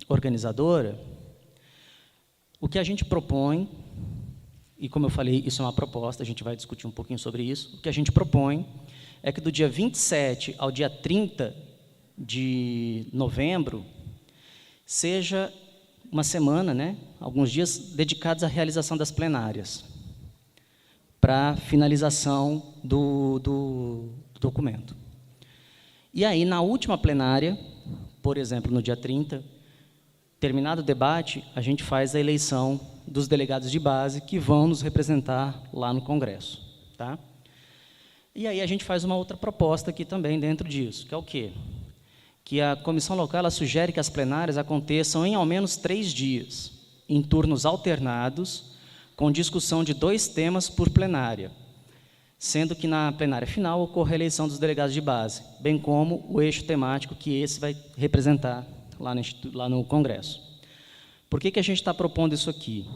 organizadora, o que a gente propõe, e como eu falei, isso é uma proposta, a gente vai discutir um pouquinho sobre isso, o que a gente propõe é que do dia 27 ao dia 30 de novembro, seja uma semana, né, alguns dias dedicados à realização das plenárias, para finalização do documento. E aí, na última plenária, por exemplo, no dia 30, terminado o debate, a gente faz a eleição dos delegados de base que vão nos representar lá no Congresso. Tá? E aí a gente faz uma outra proposta aqui também dentro disso, que é o quê? Que a comissão local ela sugere que as plenárias aconteçam em ao menos 3 dias, em turnos alternados, com discussão de 2 temas por plenária, sendo que na plenária final ocorre a eleição dos delegados de base, bem como o eixo temático que esse vai representar lá no Congresso. Por que a gente está propondo isso aqui?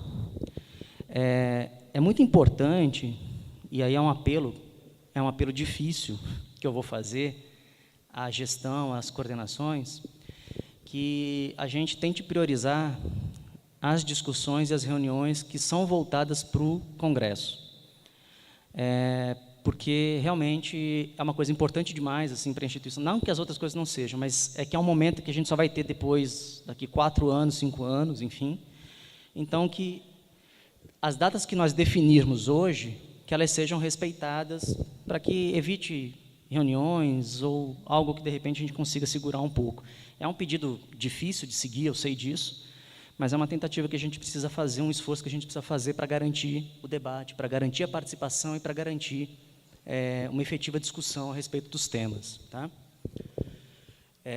É muito importante, e aí é um apelo difícil que eu vou fazer à gestão, às coordenações, que a gente tente priorizar as discussões e as reuniões que são voltadas para o Congresso. Porque realmente é uma coisa importante demais assim, para a instituição. Não que as outras coisas não sejam, mas é que é um momento que a gente só vai ter depois, daqui 4 anos, 5 anos, enfim. Então, que as datas que nós definirmos hoje, que elas sejam respeitadas para que evite reuniões ou algo que, de repente, a gente consiga segurar um pouco. É um pedido difícil de seguir, eu sei disso, mas é uma tentativa que a gente precisa fazer, um esforço que a gente precisa fazer para garantir o debate, para garantir a participação e para garantir uma efetiva discussão a respeito dos temas. Tá?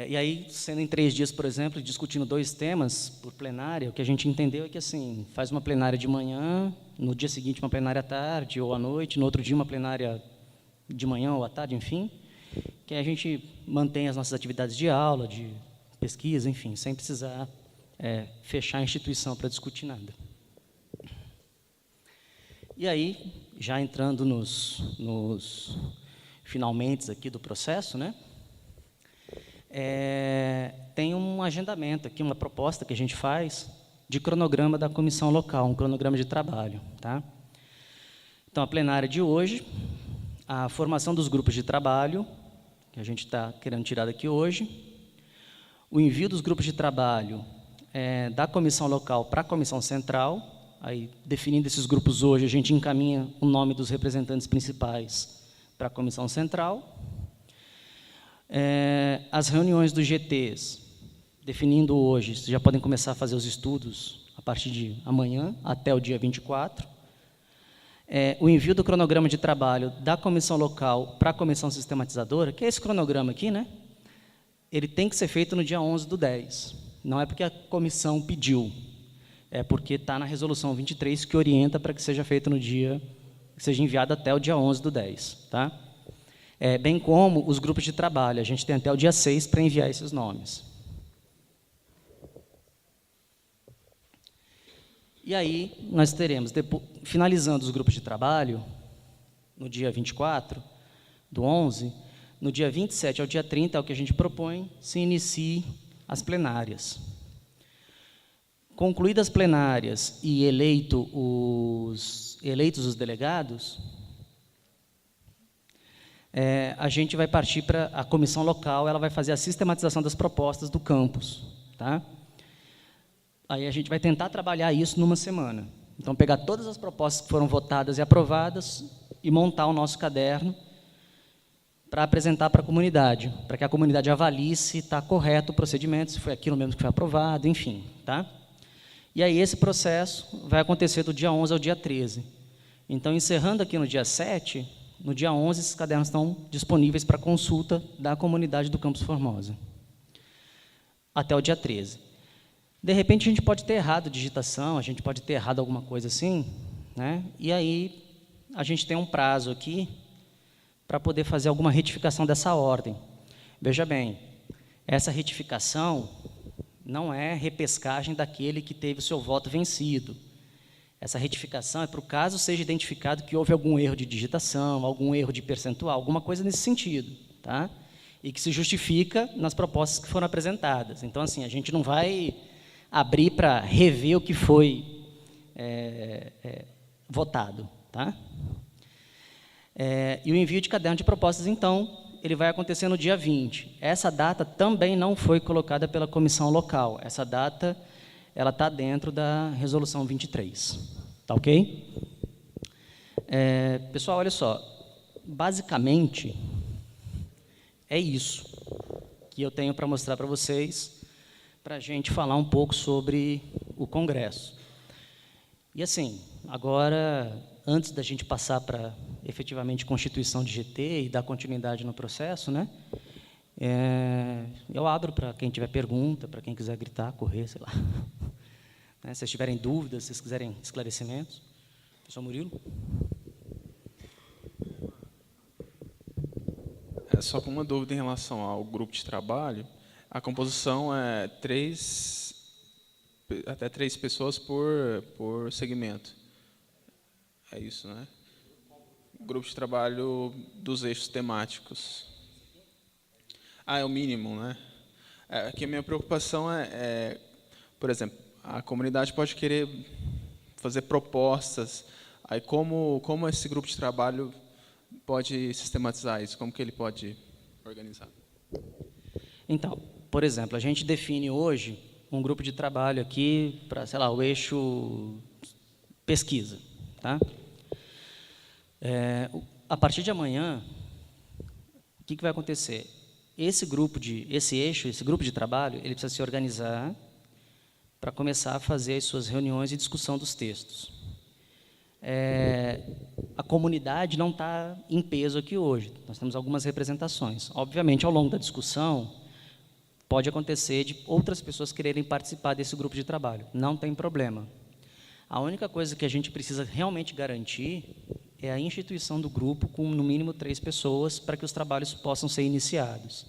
E aí, sendo em 3 dias, por exemplo, discutindo 2 temas por plenária, o que a gente entendeu é que assim, faz uma plenária de manhã, no dia seguinte uma plenária à tarde ou à noite, no outro dia uma plenária de manhã ou à tarde, enfim, que a gente mantém as nossas atividades de aula, de pesquisa, enfim, sem precisar fechar a instituição para discutir nada. E aí, já entrando nos finalmente aqui do processo, né, tem um agendamento aqui, uma proposta que a gente faz de cronograma da comissão local, um cronograma de trabalho. Tá? Então, a plenária de hoje, a formação dos grupos de trabalho, que a gente está querendo tirar daqui hoje, o envio dos grupos de trabalho da comissão local para a comissão central, aí definindo esses grupos hoje, a gente encaminha o nome dos representantes principais para a comissão central. As reuniões dos GTs, definindo hoje, vocês já podem começar a fazer os estudos a partir de amanhã até o dia 24. O envio do cronograma de trabalho da comissão local para a comissão sistematizadora, que é esse cronograma aqui, né? Ele tem que ser feito no dia 11/10. Não é porque a comissão pediu, é porque está na resolução 23 que orienta para que seja feito no dia, que seja enviado até o dia 11/10, tá? Bem como os grupos de trabalho, a gente tem até o dia 6 para enviar esses nomes. E aí, nós teremos, finalizando os grupos de trabalho, no dia 24 do 11, no dia 27 ao dia 30, é o que a gente propõe, se inicie as plenárias. Concluídas as plenárias e eleitos os delegados, a gente vai partir para a comissão local, ela vai fazer a sistematização das propostas do campus, tá? Aí a gente vai tentar trabalhar isso numa semana. Então, pegar todas as propostas que foram votadas e aprovadas e montar o nosso caderno para apresentar para a comunidade, para que a comunidade avalie se está correto o procedimento, se foi aquilo mesmo que foi aprovado, enfim, tá? E aí esse processo vai acontecer do dia 11 ao dia 13. Então, encerrando aqui no dia 7, no dia 11, esses cadernos estão disponíveis para consulta da comunidade do Campus Formosa, até o dia 13. De repente, a gente pode ter errado a digitação, a gente pode ter errado alguma coisa assim, né? E aí, a gente tem um prazo aqui para poder fazer alguma retificação dessa ordem. Veja bem, essa retificação não é repescagem daquele que teve o seu voto vencido. Essa retificação é para o caso seja identificado que houve algum erro de digitação, algum erro de percentual, alguma coisa nesse sentido, tá? E que se justifica nas propostas que foram apresentadas. Então, assim, a gente não vai abrir para rever o que foi votado, tá? E o envio de caderno de propostas, então, ele vai acontecer no dia 20. Essa data também não foi colocada pela comissão local. Essa data, ela está dentro da resolução 23. Tá ok? Pessoal, olha só. Basicamente, é isso que eu tenho para mostrar para vocês, para a gente falar um pouco sobre o Congresso. E, assim, agora, antes da gente passar para, efetivamente, constituição de GT e dar continuidade no processo, né, eu abro para quem tiver pergunta, para quem quiser gritar, correr, sei lá. Né, se vocês tiverem dúvidas, se vocês quiserem esclarecimentos. Professor Murilo? Só com uma dúvida em relação ao grupo de trabalho. A composição é até 3 pessoas por segmento. É isso, né? Grupo de trabalho dos eixos temáticos. É o mínimo, né? Aqui a minha preocupação por exemplo, a comunidade pode querer fazer propostas. Aí como esse grupo de trabalho pode sistematizar isso? Como que ele pode organizar? Então, por exemplo, a gente define hoje um grupo de trabalho aqui para, sei lá, o eixo pesquisa, tá? A partir de amanhã, o que vai acontecer? Esse grupo de trabalho, ele precisa se organizar para começar a fazer as suas reuniões e discussão dos textos. A comunidade não está em peso aqui hoje, nós temos algumas representações. Obviamente, ao longo da discussão, pode acontecer de outras pessoas quererem participar desse grupo de trabalho, não tem problema. A única coisa que a gente precisa realmente garantir é a instituição do grupo com, no mínimo, 3 pessoas para que os trabalhos possam ser iniciados.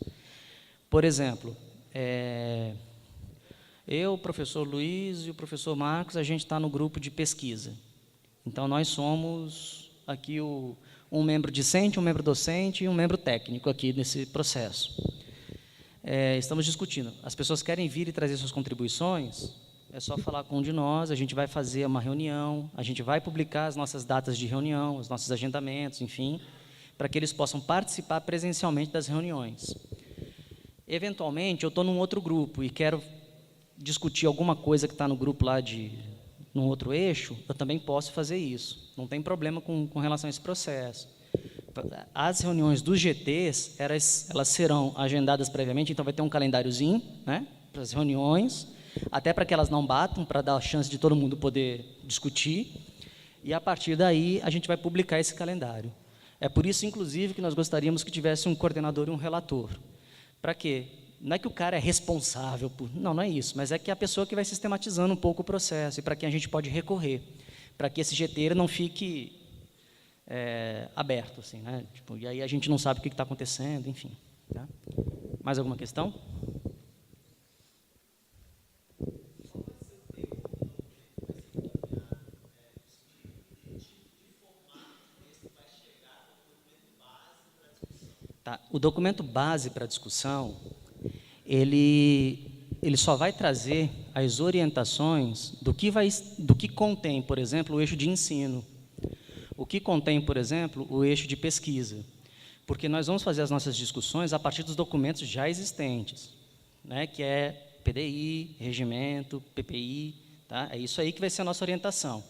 Por exemplo, eu, o professor Luiz e o professor Marcos, a gente está no grupo de pesquisa. Então, nós somos aqui um membro discente, um membro docente e um membro técnico aqui nesse processo. Estamos discutindo. As pessoas querem vir e trazer suas contribuições, é só falar com um de nós, a gente vai fazer uma reunião, a gente vai publicar as nossas datas de reunião, os nossos agendamentos, enfim, para que eles possam participar presencialmente das reuniões. Eventualmente, eu estou num outro grupo e quero discutir alguma coisa que está no grupo lá num outro eixo, eu também posso fazer isso. Não tem problema com relação a esse processo. As reuniões dos GTs, elas serão agendadas previamente, então vai ter um calendáriozinho, né, para as reuniões, até para que elas não batam, para dar a chance de todo mundo poder discutir, e a partir daí a gente vai publicar esse calendário. É por isso, inclusive, que nós gostaríamos que tivesse um coordenador e um relator. Para quê? Não é que o cara é responsável por... Não é isso, mas é que é a pessoa que vai sistematizando um pouco o processo, e para quem a gente pode recorrer, para que esse GT não fique aberto, assim, né? Tipo, e aí a gente não sabe o que está acontecendo, enfim. Tá? Mais alguma questão? Tá. O documento base para discussão, ele só vai trazer as orientações do que contém, por exemplo, o eixo de ensino, o que contém, por exemplo, o eixo de pesquisa, porque nós vamos fazer as nossas discussões a partir dos documentos já existentes, né, que é PDI, regimento, PPI, tá? É isso aí que vai ser a nossa orientação.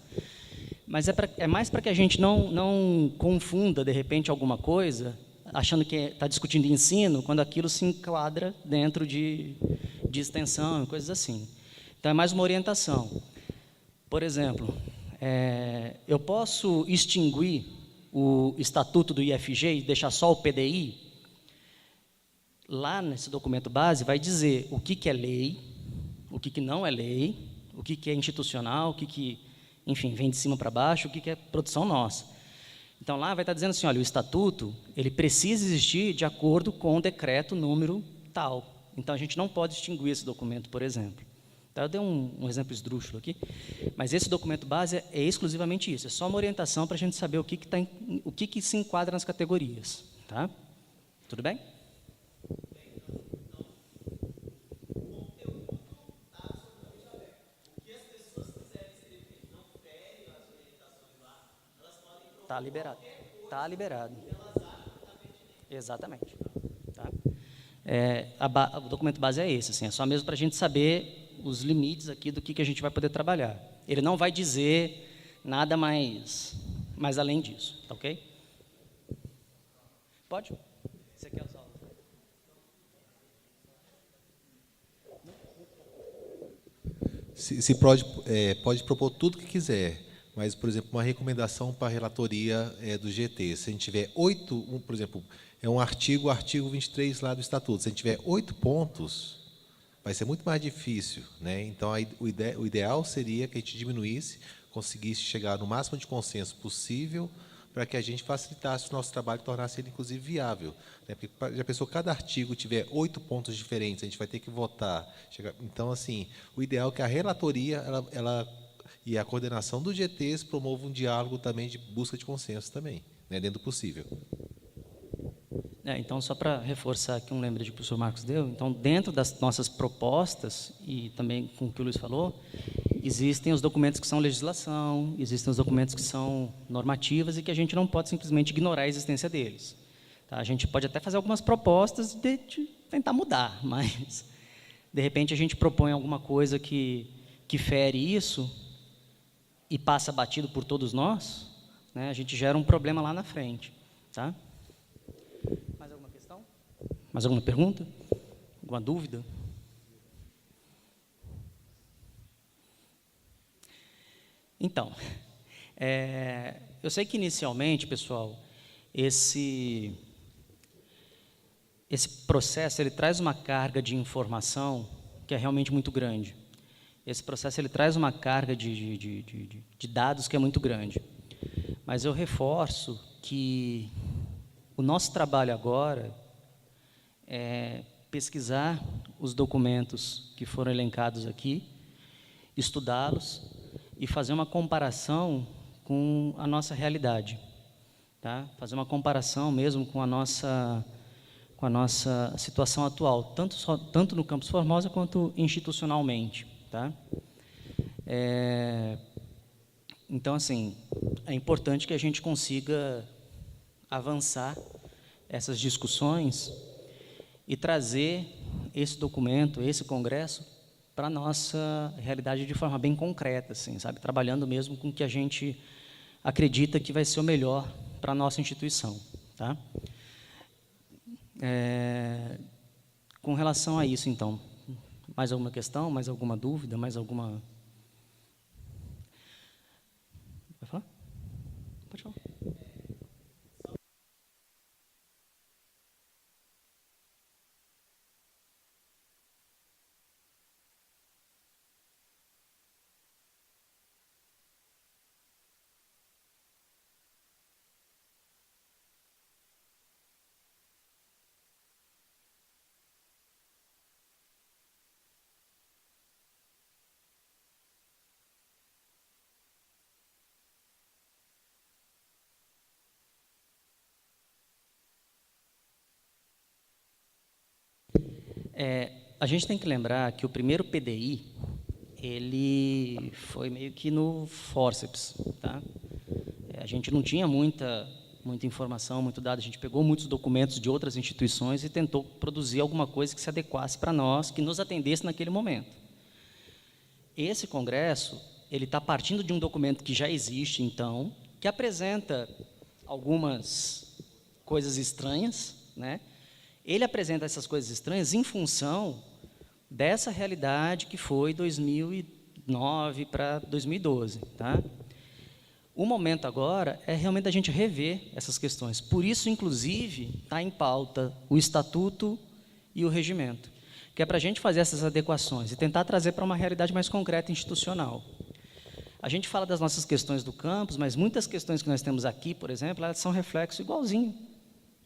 Mas é mais para que a gente não confunda, de repente, alguma coisa, achando que está discutindo ensino, quando aquilo se enquadra dentro de extensão e coisas assim. Então, é mais uma orientação. Por exemplo, eu posso extinguir o estatuto do IFG e deixar só o PDI? Lá nesse documento base vai dizer o que é lei, o que não é lei, o que é institucional, enfim, vem de cima para baixo, o que é produção nossa. Então, lá vai estar dizendo assim, olha, o estatuto, ele precisa existir de acordo com o decreto número tal. Então, a gente não pode extinguir esse documento, por exemplo. Então, eu dei um exemplo esdrúxulo aqui, mas esse documento base é exclusivamente isso, é só uma orientação para a gente saber o que se enquadra nas categorias. Tá? Tudo bem? Está liberado. Está liberado. Exatamente. Tá? O documento base é esse, assim, é só mesmo para a gente saber os limites aqui do que a gente vai poder trabalhar. Ele não vai dizer nada mais além disso, tá ok? Pode? Você quer usar? Se pode propor tudo que quiser, mas, por exemplo, uma recomendação para a relatoria do GT. Se a gente tiver 8, por exemplo, é um artigo 23 lá do Estatuto. Se a gente tiver 8 pontos, vai ser muito mais difícil, né? Então, o ideal seria que a gente diminuísse, conseguisse chegar no máximo de consenso possível, para que a gente facilitasse o nosso trabalho e tornasse ele, inclusive, viável. Né? Porque, já pensou, cada artigo tiver 8 pontos diferentes, a gente vai ter que votar. Então, assim, o ideal é que a relatoria e a coordenação dos GTs promovam um diálogo também de busca de consenso também, né, dentro do possível. Então, só para reforçar aqui um lembrete que o professor Marcos deu, então, dentro das nossas propostas, e também com o que o Luiz falou, existem os documentos que são legislação, existem os documentos que são normativas e que a gente não pode simplesmente ignorar a existência deles. Tá? A gente pode até fazer algumas propostas de tentar mudar, mas, de repente, a gente propõe alguma coisa que fere isso e passa batido por todos nós, né? A gente gera um problema lá na frente. Tá? Mais alguma questão? Mais alguma pergunta? Alguma dúvida? Então, eu sei que inicialmente, pessoal, esse processo ele traz uma carga de informação que é realmente muito grande. Esse processo ele traz uma carga de dados que é muito grande. Mas eu reforço que o nosso trabalho agora é pesquisar os documentos que foram elencados aqui, estudá-los e fazer uma comparação com a nossa realidade, tá? Fazer uma comparação mesmo com a nossa situação atual, tanto no Campus Formosa quanto institucionalmente, tá? Então, assim, é importante que a gente consiga avançar essas discussões e trazer esse documento, esse congresso, para a nossa realidade de forma bem concreta, assim, sabe? Trabalhando mesmo com o que a gente acredita que vai ser o melhor para a nossa instituição. Tá? Com relação a isso, então, mais alguma questão, mais alguma dúvida, mais alguma... Vai falar? Pode falar. A gente tem que lembrar que o primeiro PDI, ele foi meio que no fórceps, tá? A gente não tinha muita informação, muito dado, a gente pegou muitos documentos de outras instituições e tentou produzir alguma coisa que se adequasse para nós, que nos atendesse naquele momento. Esse congresso, ele está partindo de um documento que já existe, então, que apresenta algumas coisas estranhas, né? Ele apresenta essas coisas estranhas em função dessa realidade que foi 2009 para 2012. Tá? O momento agora é realmente a gente rever essas questões. Por isso, inclusive, está em pauta o estatuto e o regimento, que é para a gente fazer essas adequações e tentar trazer para uma realidade mais concreta institucional. A gente fala das nossas questões do campus, mas muitas questões que nós temos aqui, por exemplo, elas são reflexo igualzinho,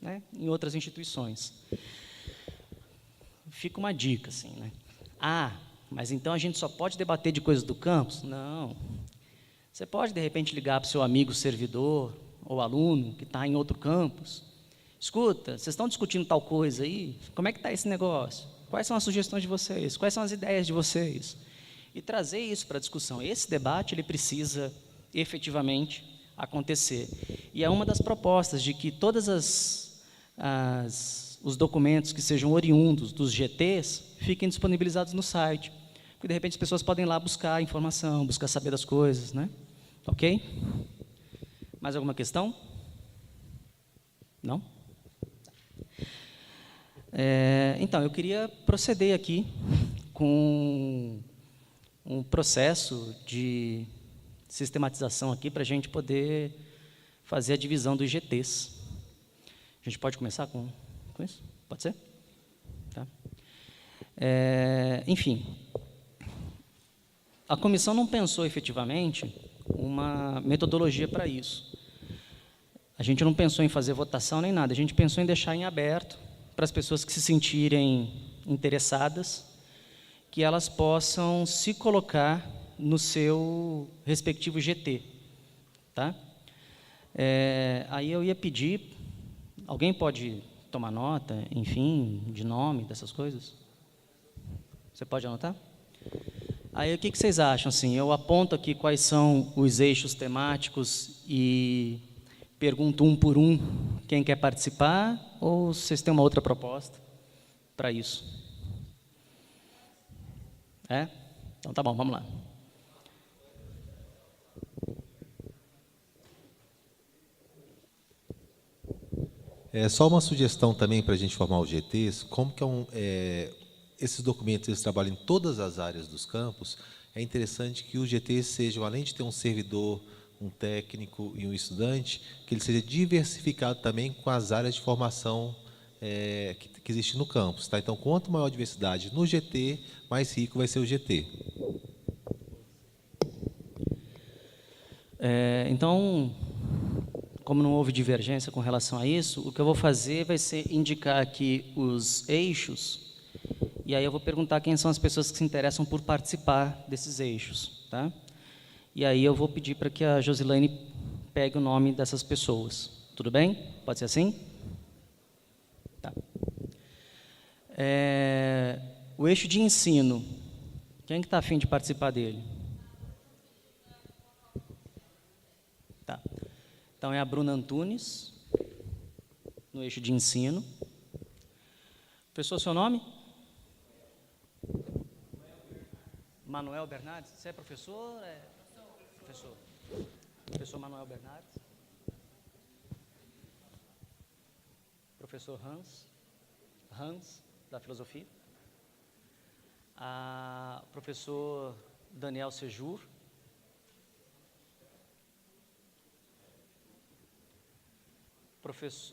né, em outras instituições. Fica uma dica, assim, né? Mas então a gente só pode debater de coisas do campus? Não. Você pode, de repente, ligar para o seu amigo servidor ou aluno que está em outro campus. Escuta, vocês estão discutindo tal coisa aí? Como é que está esse negócio? Quais são as sugestões de vocês? Quais são as ideias de vocês? E trazer isso para a discussão. Esse debate ele precisa efetivamente acontecer. E é uma das propostas de que todas os documentos que sejam oriundos dos GTs fiquem disponibilizados no site. Porque, de repente, as pessoas podem ir lá buscar informação, buscar saber das coisas, né? Ok? Mais alguma questão? Não? Então, eu queria proceder aqui com um processo de sistematização aqui para a gente poder fazer a divisão dos GTs. A gente pode começar com isso? Pode ser? Tá. Enfim, a comissão não pensou efetivamente uma metodologia para isso. A gente não pensou em fazer votação nem nada, a gente pensou em deixar em aberto para as pessoas que se sentirem interessadas, que elas possam se colocar no seu respectivo GT. Tá? Aí eu ia pedir, alguém pode tomar nota, enfim, de nome, dessas coisas? Você pode anotar? Aí o que vocês acham? Assim, eu aponto aqui quais são os eixos temáticos e pergunto um por um quem quer participar, ou vocês têm uma outra proposta para isso? Então tá bom, vamos lá. Só uma sugestão também para a gente formar os GTs, como que esses documentos eles trabalham em todas as áreas dos campos, é interessante que os GTs sejam, além de ter um servidor, um técnico e um estudante, que ele seja diversificado também com as áreas de formação que existe no campus. Tá? Então, quanto maior a diversidade no GT, mais rico vai ser o GT. Então, como não houve divergência com relação a isso, o que eu vou fazer vai ser indicar aqui os eixos, e aí eu vou perguntar quem são as pessoas que se interessam por participar desses eixos. Tá? E aí eu vou pedir para que a Josilane pegue o nome dessas pessoas. Tudo bem? Pode ser assim? Tá. O eixo de ensino, quem está a fim de participar dele? Tá. Então, é a Bruna Antunes, no eixo de ensino. Professor, seu nome? Manuel Bernardes. Você é professor? Professor. Professor Manuel Bernardes. Professor Hans, da filosofia. Professor Daniel Sejur.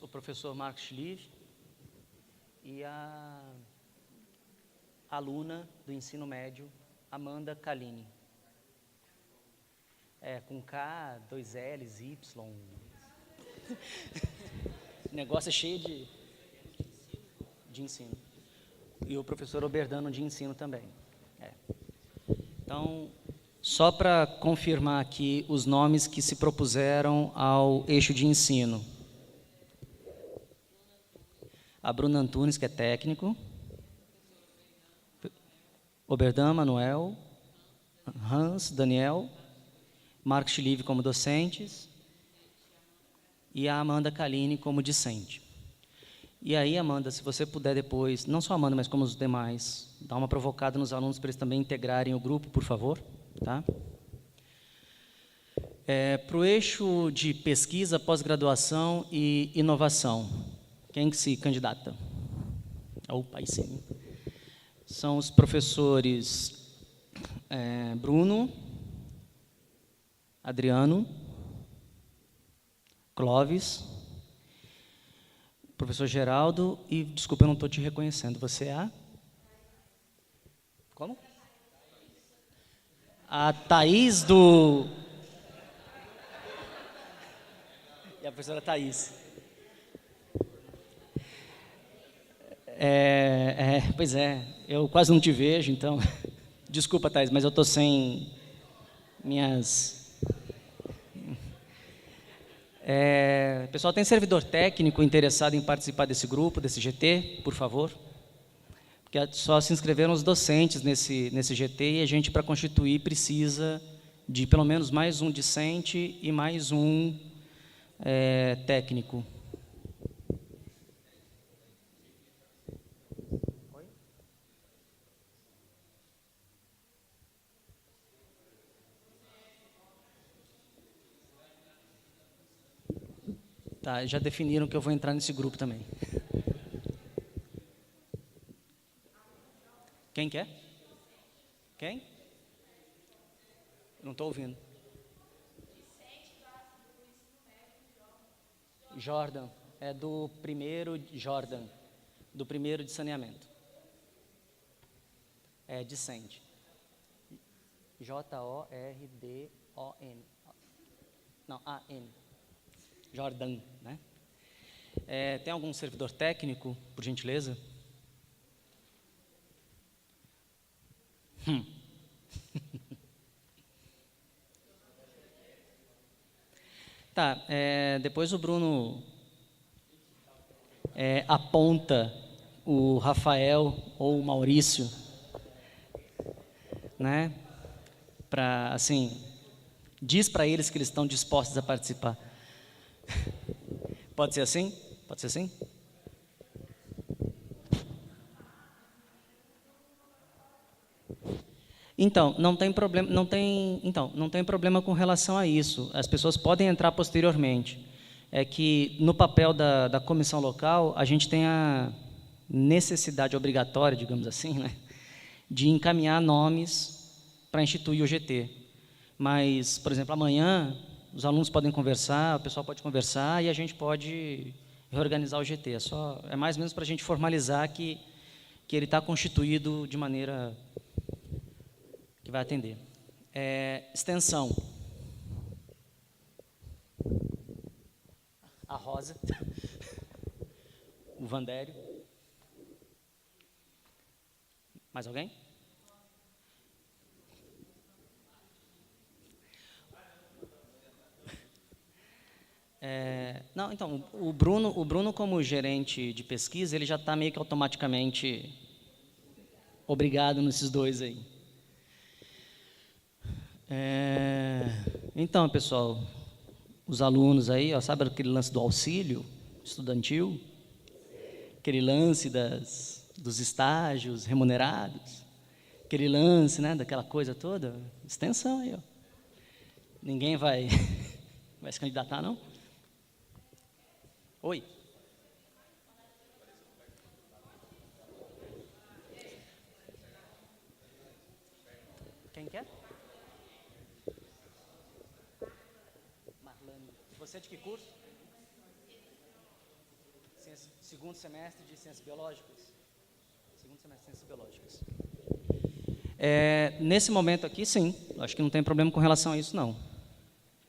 O professor Mark Schlieve. E a aluna do ensino médio, Amanda Kalini. Com K, 2 L's, Y. O negócio é cheio de ensino. E o professor Oberdano de ensino também. Então, só para confirmar aqui os nomes que se propuseram ao eixo de ensino. A Bruna Antunes, que é técnico. Oberdan, Manuel. Hans, Daniel. Mark Schlieve como docentes. E a Amanda Kalini como discente. E aí, Amanda, se você puder depois, não só a Amanda, mas como os demais, dar uma provocada nos alunos para eles também integrarem o grupo, por favor. Tá? Para o eixo de pesquisa, pós-graduação e inovação. Quem que se candidata? Opa, aí sim. São os professores Bruno, Adriano, Clóvis, professor Geraldo e, desculpa, eu não estou te reconhecendo. Você é a? Como? A Thaís do... E a professora Thaís. Pois é, eu quase não te vejo, então... Desculpa, Thaís, mas eu estou sem minhas... Pessoal, tem servidor técnico interessado em participar desse grupo, desse GT, por favor? Porque só se inscreveram os docentes nesse GT e a gente, para constituir, precisa de pelo menos mais um discente e mais um técnico. Tá, já definiram que eu vou entrar nesse grupo também. Quem quer? Quem? Não estou ouvindo. Jordan, é do primeiro Jordan, do primeiro de saneamento. É discente. J-O-R-D-O-N. Não, A-N. Jordan, né? Tem algum servidor técnico, por gentileza? Tá, depois o Bruno aponta o Rafael ou o Maurício, né? Para, assim, diz para eles que eles estão dispostos a participar. Pode ser assim? Pode ser assim? Então, não tem problema com relação a isso. As pessoas podem entrar posteriormente. É que no papel da comissão local, a gente tem a necessidade obrigatória, digamos assim, né, de encaminhar nomes para instituir o GT. Mas, por exemplo, amanhã os alunos podem conversar, o pessoal pode conversar e a gente pode reorganizar o GT. É mais ou menos para a gente formalizar que ele está constituído de maneira que vai atender. Extensão. A Rosa. O Vandério. Mais alguém? Não, então, o Bruno como gerente de pesquisa, ele já está meio que automaticamente obrigado nesses dois aí. Então, pessoal, os alunos aí, ó, sabe aquele lance do auxílio estudantil? Aquele lance dos estágios remunerados? aquele lance, né, daquela coisa toda. Extensão aí, ó. Ninguém vai se candidatar, não? Oi. Quem quer? Marlane. Você é de que curso? Segundo semestre de Ciências Biológicas. Segundo semestre de Ciências Biológicas. Nesse momento aqui, sim. Acho que não tem problema com relação a isso, não.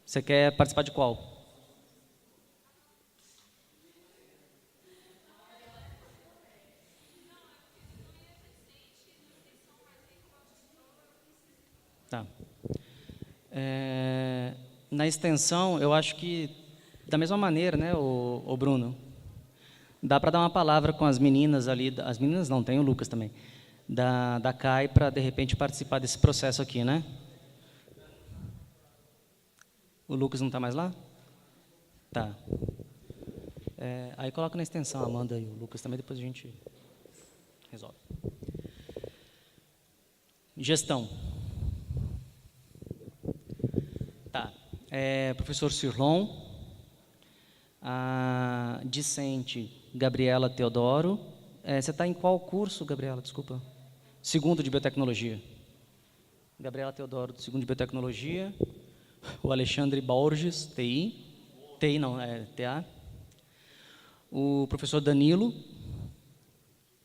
Você quer participar de qual? Tá. Na extensão, eu acho que, da mesma maneira, né, o Bruno, dá para dar uma palavra com as meninas ali, as meninas não, tem o Lucas também, da CAI, para, de repente, participar desse processo aqui, né? O Lucas não está mais lá? Tá. Aí coloca na extensão a Amanda e o Lucas também, depois a gente resolve. Gestão. Tá. Professor Cirlon, a discente Gabriela Teodoro. Você está em qual curso, Gabriela? Desculpa. Segundo de Biotecnologia. Gabriela Teodoro, do segundo de Biotecnologia. O Alexandre Borges, TI. TI não, TA. O professor Danilo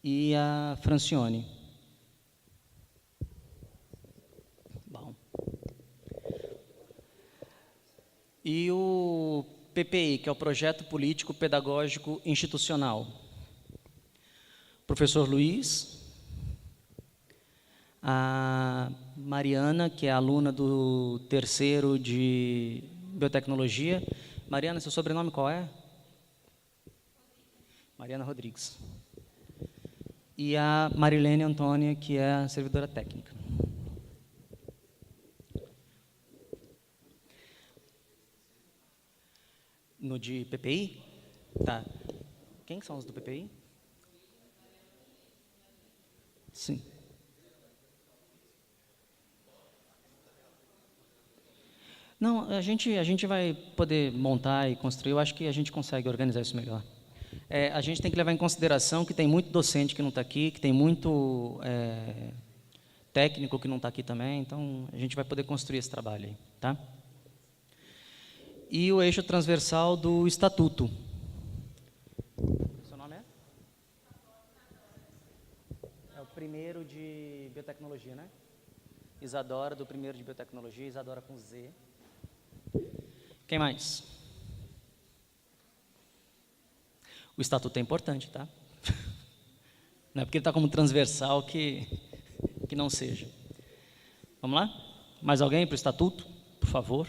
e a Francione. Bom. E o PPI, que é o Projeto Político Pedagógico Institucional. Professor Luiz, a Mariana, que é aluna do terceiro de Biotecnologia. Mariana, seu sobrenome qual é? Mariana Rodrigues. E a Marilene Antônia, que é a servidora técnica. No de PPI? Tá. Quem são os do PPI? Sim. Não, a gente vai poder montar e construir, eu acho que a gente consegue organizar isso melhor. A gente tem que levar em consideração que tem muito docente que não está aqui, que tem muito técnico que não está aqui também, então a gente vai poder construir esse trabalho aí, tá? E o eixo transversal do Estatuto. Seu nome é? É o primeiro de Biotecnologia, né? Isadora, do primeiro de Biotecnologia, Isadora com Z. Quem mais? O Estatuto é importante, tá? Não é porque ele está como transversal que não seja. Vamos lá? Mais alguém para o Estatuto, por favor?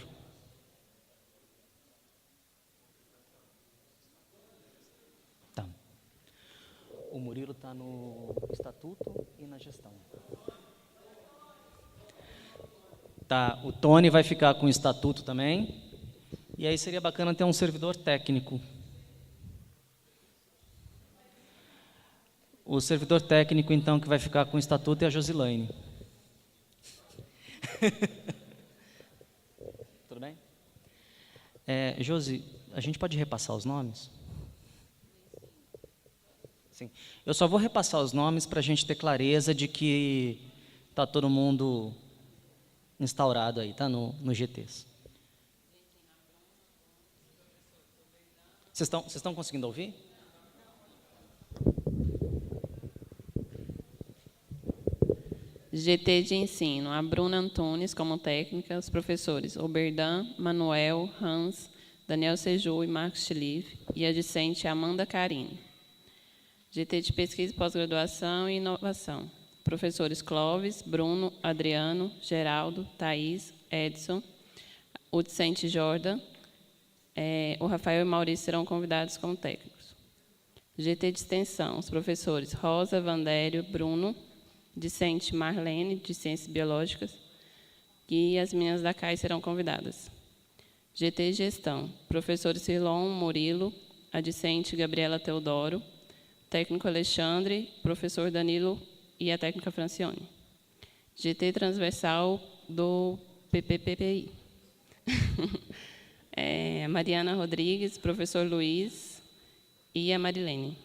Tá. O Murilo está no Estatuto e na gestão. Tá, o Tony vai ficar com o Estatuto também. E aí seria bacana ter um servidor técnico. O servidor técnico, então, que vai ficar com o Estatuto é a Josilaine. Tudo bem? Josi, a gente pode repassar os nomes? Sim. Eu só vou repassar os nomes para a gente ter clareza de que está todo mundo instaurado aí, tá? No GTs. Vocês estão conseguindo ouvir? GT de ensino, a Bruna Antunes como técnica, os professores Oberdan, Manuel, Hans, Daniel Seju e Marcos Schliff, e a discente Amanda Carine. GT de pesquisa, pós-graduação e inovação, professores Clóvis, Bruno, Adriano, Geraldo, Thaís, Edson, o discente Jordan, o Rafael e o Maurício serão convidados como técnicos. GT de extensão, os professores Rosa, Vandério, Bruno, discente Marlene, de Ciências Biológicas, e as meninas da CAI serão convidadas. GT de gestão, professores Cirlon, Murilo, a discente Gabriela Teodoro, técnico Alexandre, professor Danilo e a técnica Francione. GT transversal do PPPI. Mariana Rodrigues, professor Luiz e a Marilene.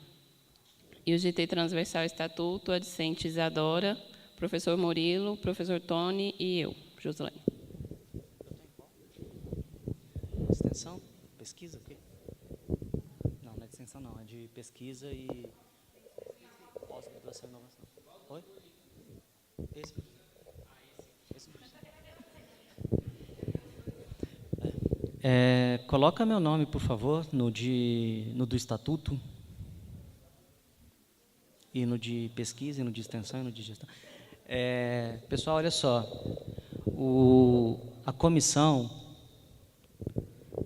E o GT transversal estatuto, a discente Isadora, professor Murilo, professor Tony e eu, Joslane. Extensão? Pesquisa? O quê? Não, não é de extensão, não. É de pesquisa e pós-graduação e inovação. Oi? Esse. Coloca meu nome, por favor, no do estatuto, e no de pesquisa, e no de extensão, e no de gestão. Pessoal, olha só. A comissão,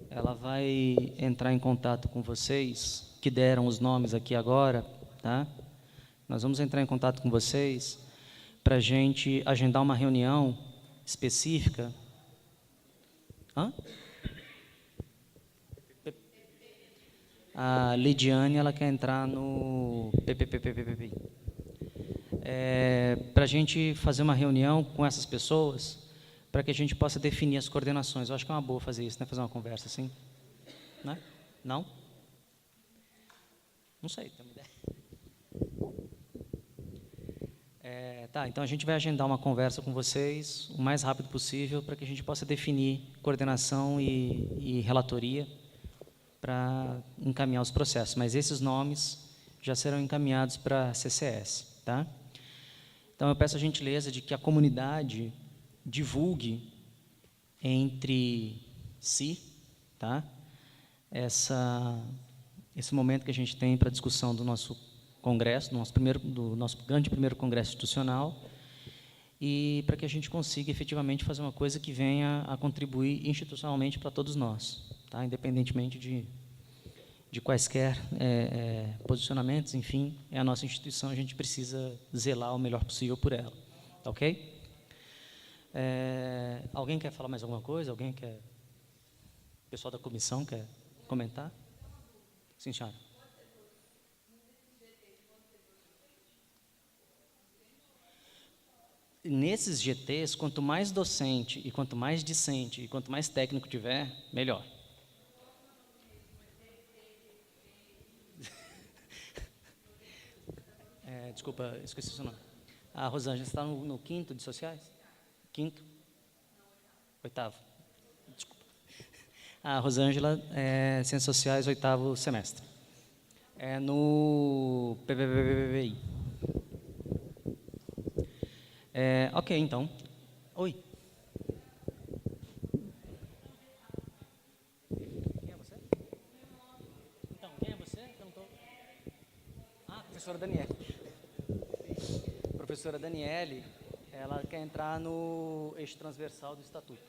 ela vai entrar em contato com vocês, que deram os nomes aqui agora, tá? Nós vamos entrar em contato com vocês para a gente agendar uma reunião específica. Hã? A Lidiane, ela quer entrar no PPPPPP. Para a gente fazer uma reunião com essas pessoas, para que a gente possa definir as coordenações. Eu acho que é uma boa fazer isso, né? Fazer uma conversa assim. Né? Não? Não sei, tem uma ideia. Tá, então a gente vai agendar uma conversa com vocês o mais rápido possível para que a gente possa definir coordenação e relatoria para encaminhar os processos. Mas esses nomes já serão encaminhados para a CCS. Tá? Então, eu peço a gentileza de que a comunidade divulgue entre si, tá? Esse momento que a gente tem para discussão do nosso congresso, do nosso grande primeiro congresso institucional, e para que a gente consiga efetivamente fazer uma coisa que venha a contribuir institucionalmente para todos nós, tá? Independentemente de quaisquer posicionamentos, enfim, é a nossa instituição, a gente precisa zelar o melhor possível por ela, tá ok? Alguém quer falar mais alguma coisa? Alguém quer? O pessoal da comissão quer comentar? Sim, senhora. Nesses GTs, quanto mais docente, e quanto mais discente, e quanto mais técnico tiver, melhor. Desculpa, esqueci o seu nome. A Rosângela, você está no quinto de sociais? Quinto? Oitavo. Desculpa. A Rosângela, Ciências Sociais, oitavo semestre. No PPPPI. Ok, então. Oi. Quem é você? Então, quem é você? Eu não tô... professora Daniele. Professora Daniele, ela quer entrar no eixo transversal do estatuto.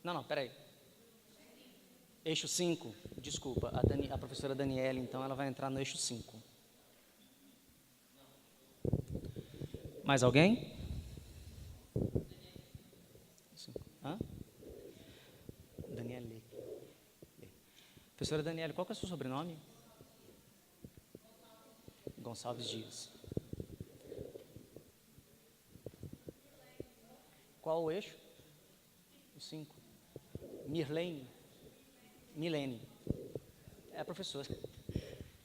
Não, peraí. Eixo 5, desculpa, a professora Daniele, então, ela vai entrar no eixo 5. Mais alguém? Hã? Daniele. Professora Daniele, qual que é o seu sobrenome? Gonçalves Dias. Qual o eixo? O 5. Milene. É a professora.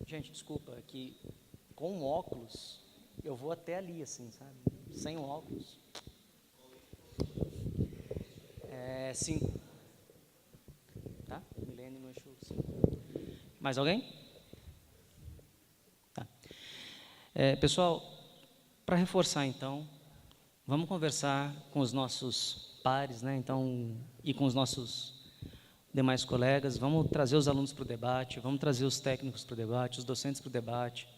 Gente, desculpa, que com óculos eu vou até ali, assim, sabe? Sem óculos. 5. Tá? Milene no eixo 5. Mais alguém? Tá. Pessoal, para reforçar, então, vamos conversar com os nossos pares, né? Então, e com os nossos demais colegas, vamos trazer os alunos para o debate, vamos trazer os técnicos para o debate, os docentes para o debate,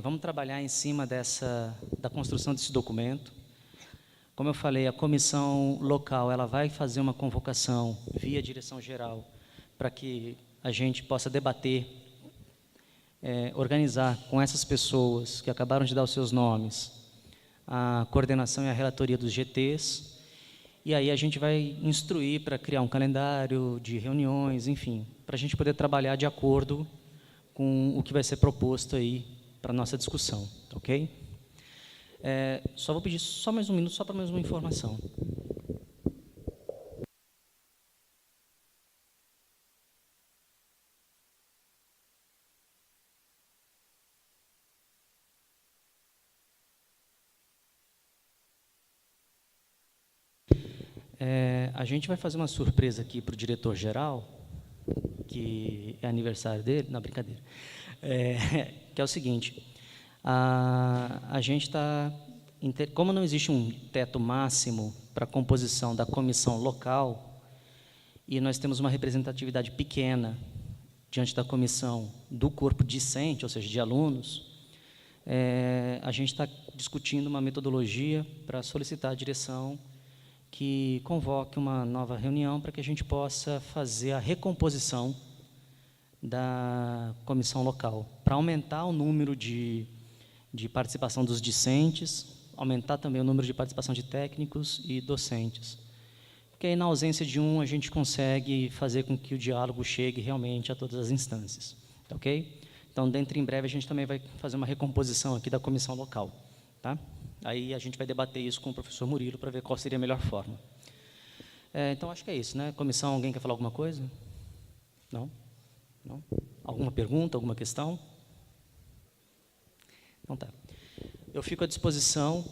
vamos trabalhar em cima da construção desse documento. Como eu falei, a comissão local ela vai fazer uma convocação via direção-geral para que a gente possa debater, organizar com essas pessoas que acabaram de dar os seus nomes, a coordenação e a relatoria dos GTs, e aí a gente vai instruir para criar um calendário de reuniões, enfim, para a gente poder trabalhar de acordo com o que vai ser proposto aí para a nossa discussão, ok? Só vou pedir só mais um minuto, só para mais uma informação. A gente vai fazer uma surpresa aqui para o diretor-geral, que é aniversário dele, não, brincadeira, que é o seguinte, a gente está, como não existe um teto máximo para a composição da comissão local, e nós temos uma representatividade pequena diante da comissão do corpo discente, ou seja, de alunos, a gente está discutindo uma metodologia para solicitar a direção que convoque uma nova reunião para que a gente possa fazer a recomposição da comissão local, para aumentar o número de participação dos discentes, aumentar também o número de participação de técnicos e docentes. Porque aí, na ausência de um, a gente consegue fazer com que o diálogo chegue realmente a todas as instâncias. Tá, ok? Então, dentro em breve, a gente também vai fazer uma recomposição aqui da comissão local. Tá? Aí a gente vai debater isso com o professor Murilo para ver qual seria a melhor forma. Então, acho que é isso, né? Comissão, alguém quer falar alguma coisa? Não? Não? Alguma pergunta, alguma questão? Então, tá. Eu fico à disposição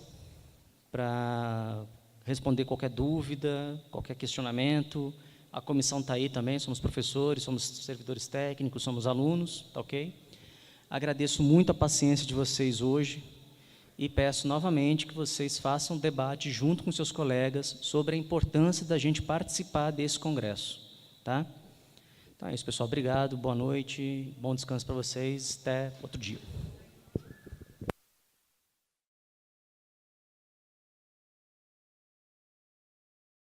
para responder qualquer dúvida, qualquer questionamento. A comissão está aí também, somos professores, somos servidores técnicos, somos alunos, tá ok? Agradeço muito a paciência de vocês hoje e peço novamente que vocês façam um debate junto com seus colegas sobre a importância da gente participar desse congresso, tá? Então é isso, pessoal. Obrigado, boa noite, bom descanso para vocês, até outro dia.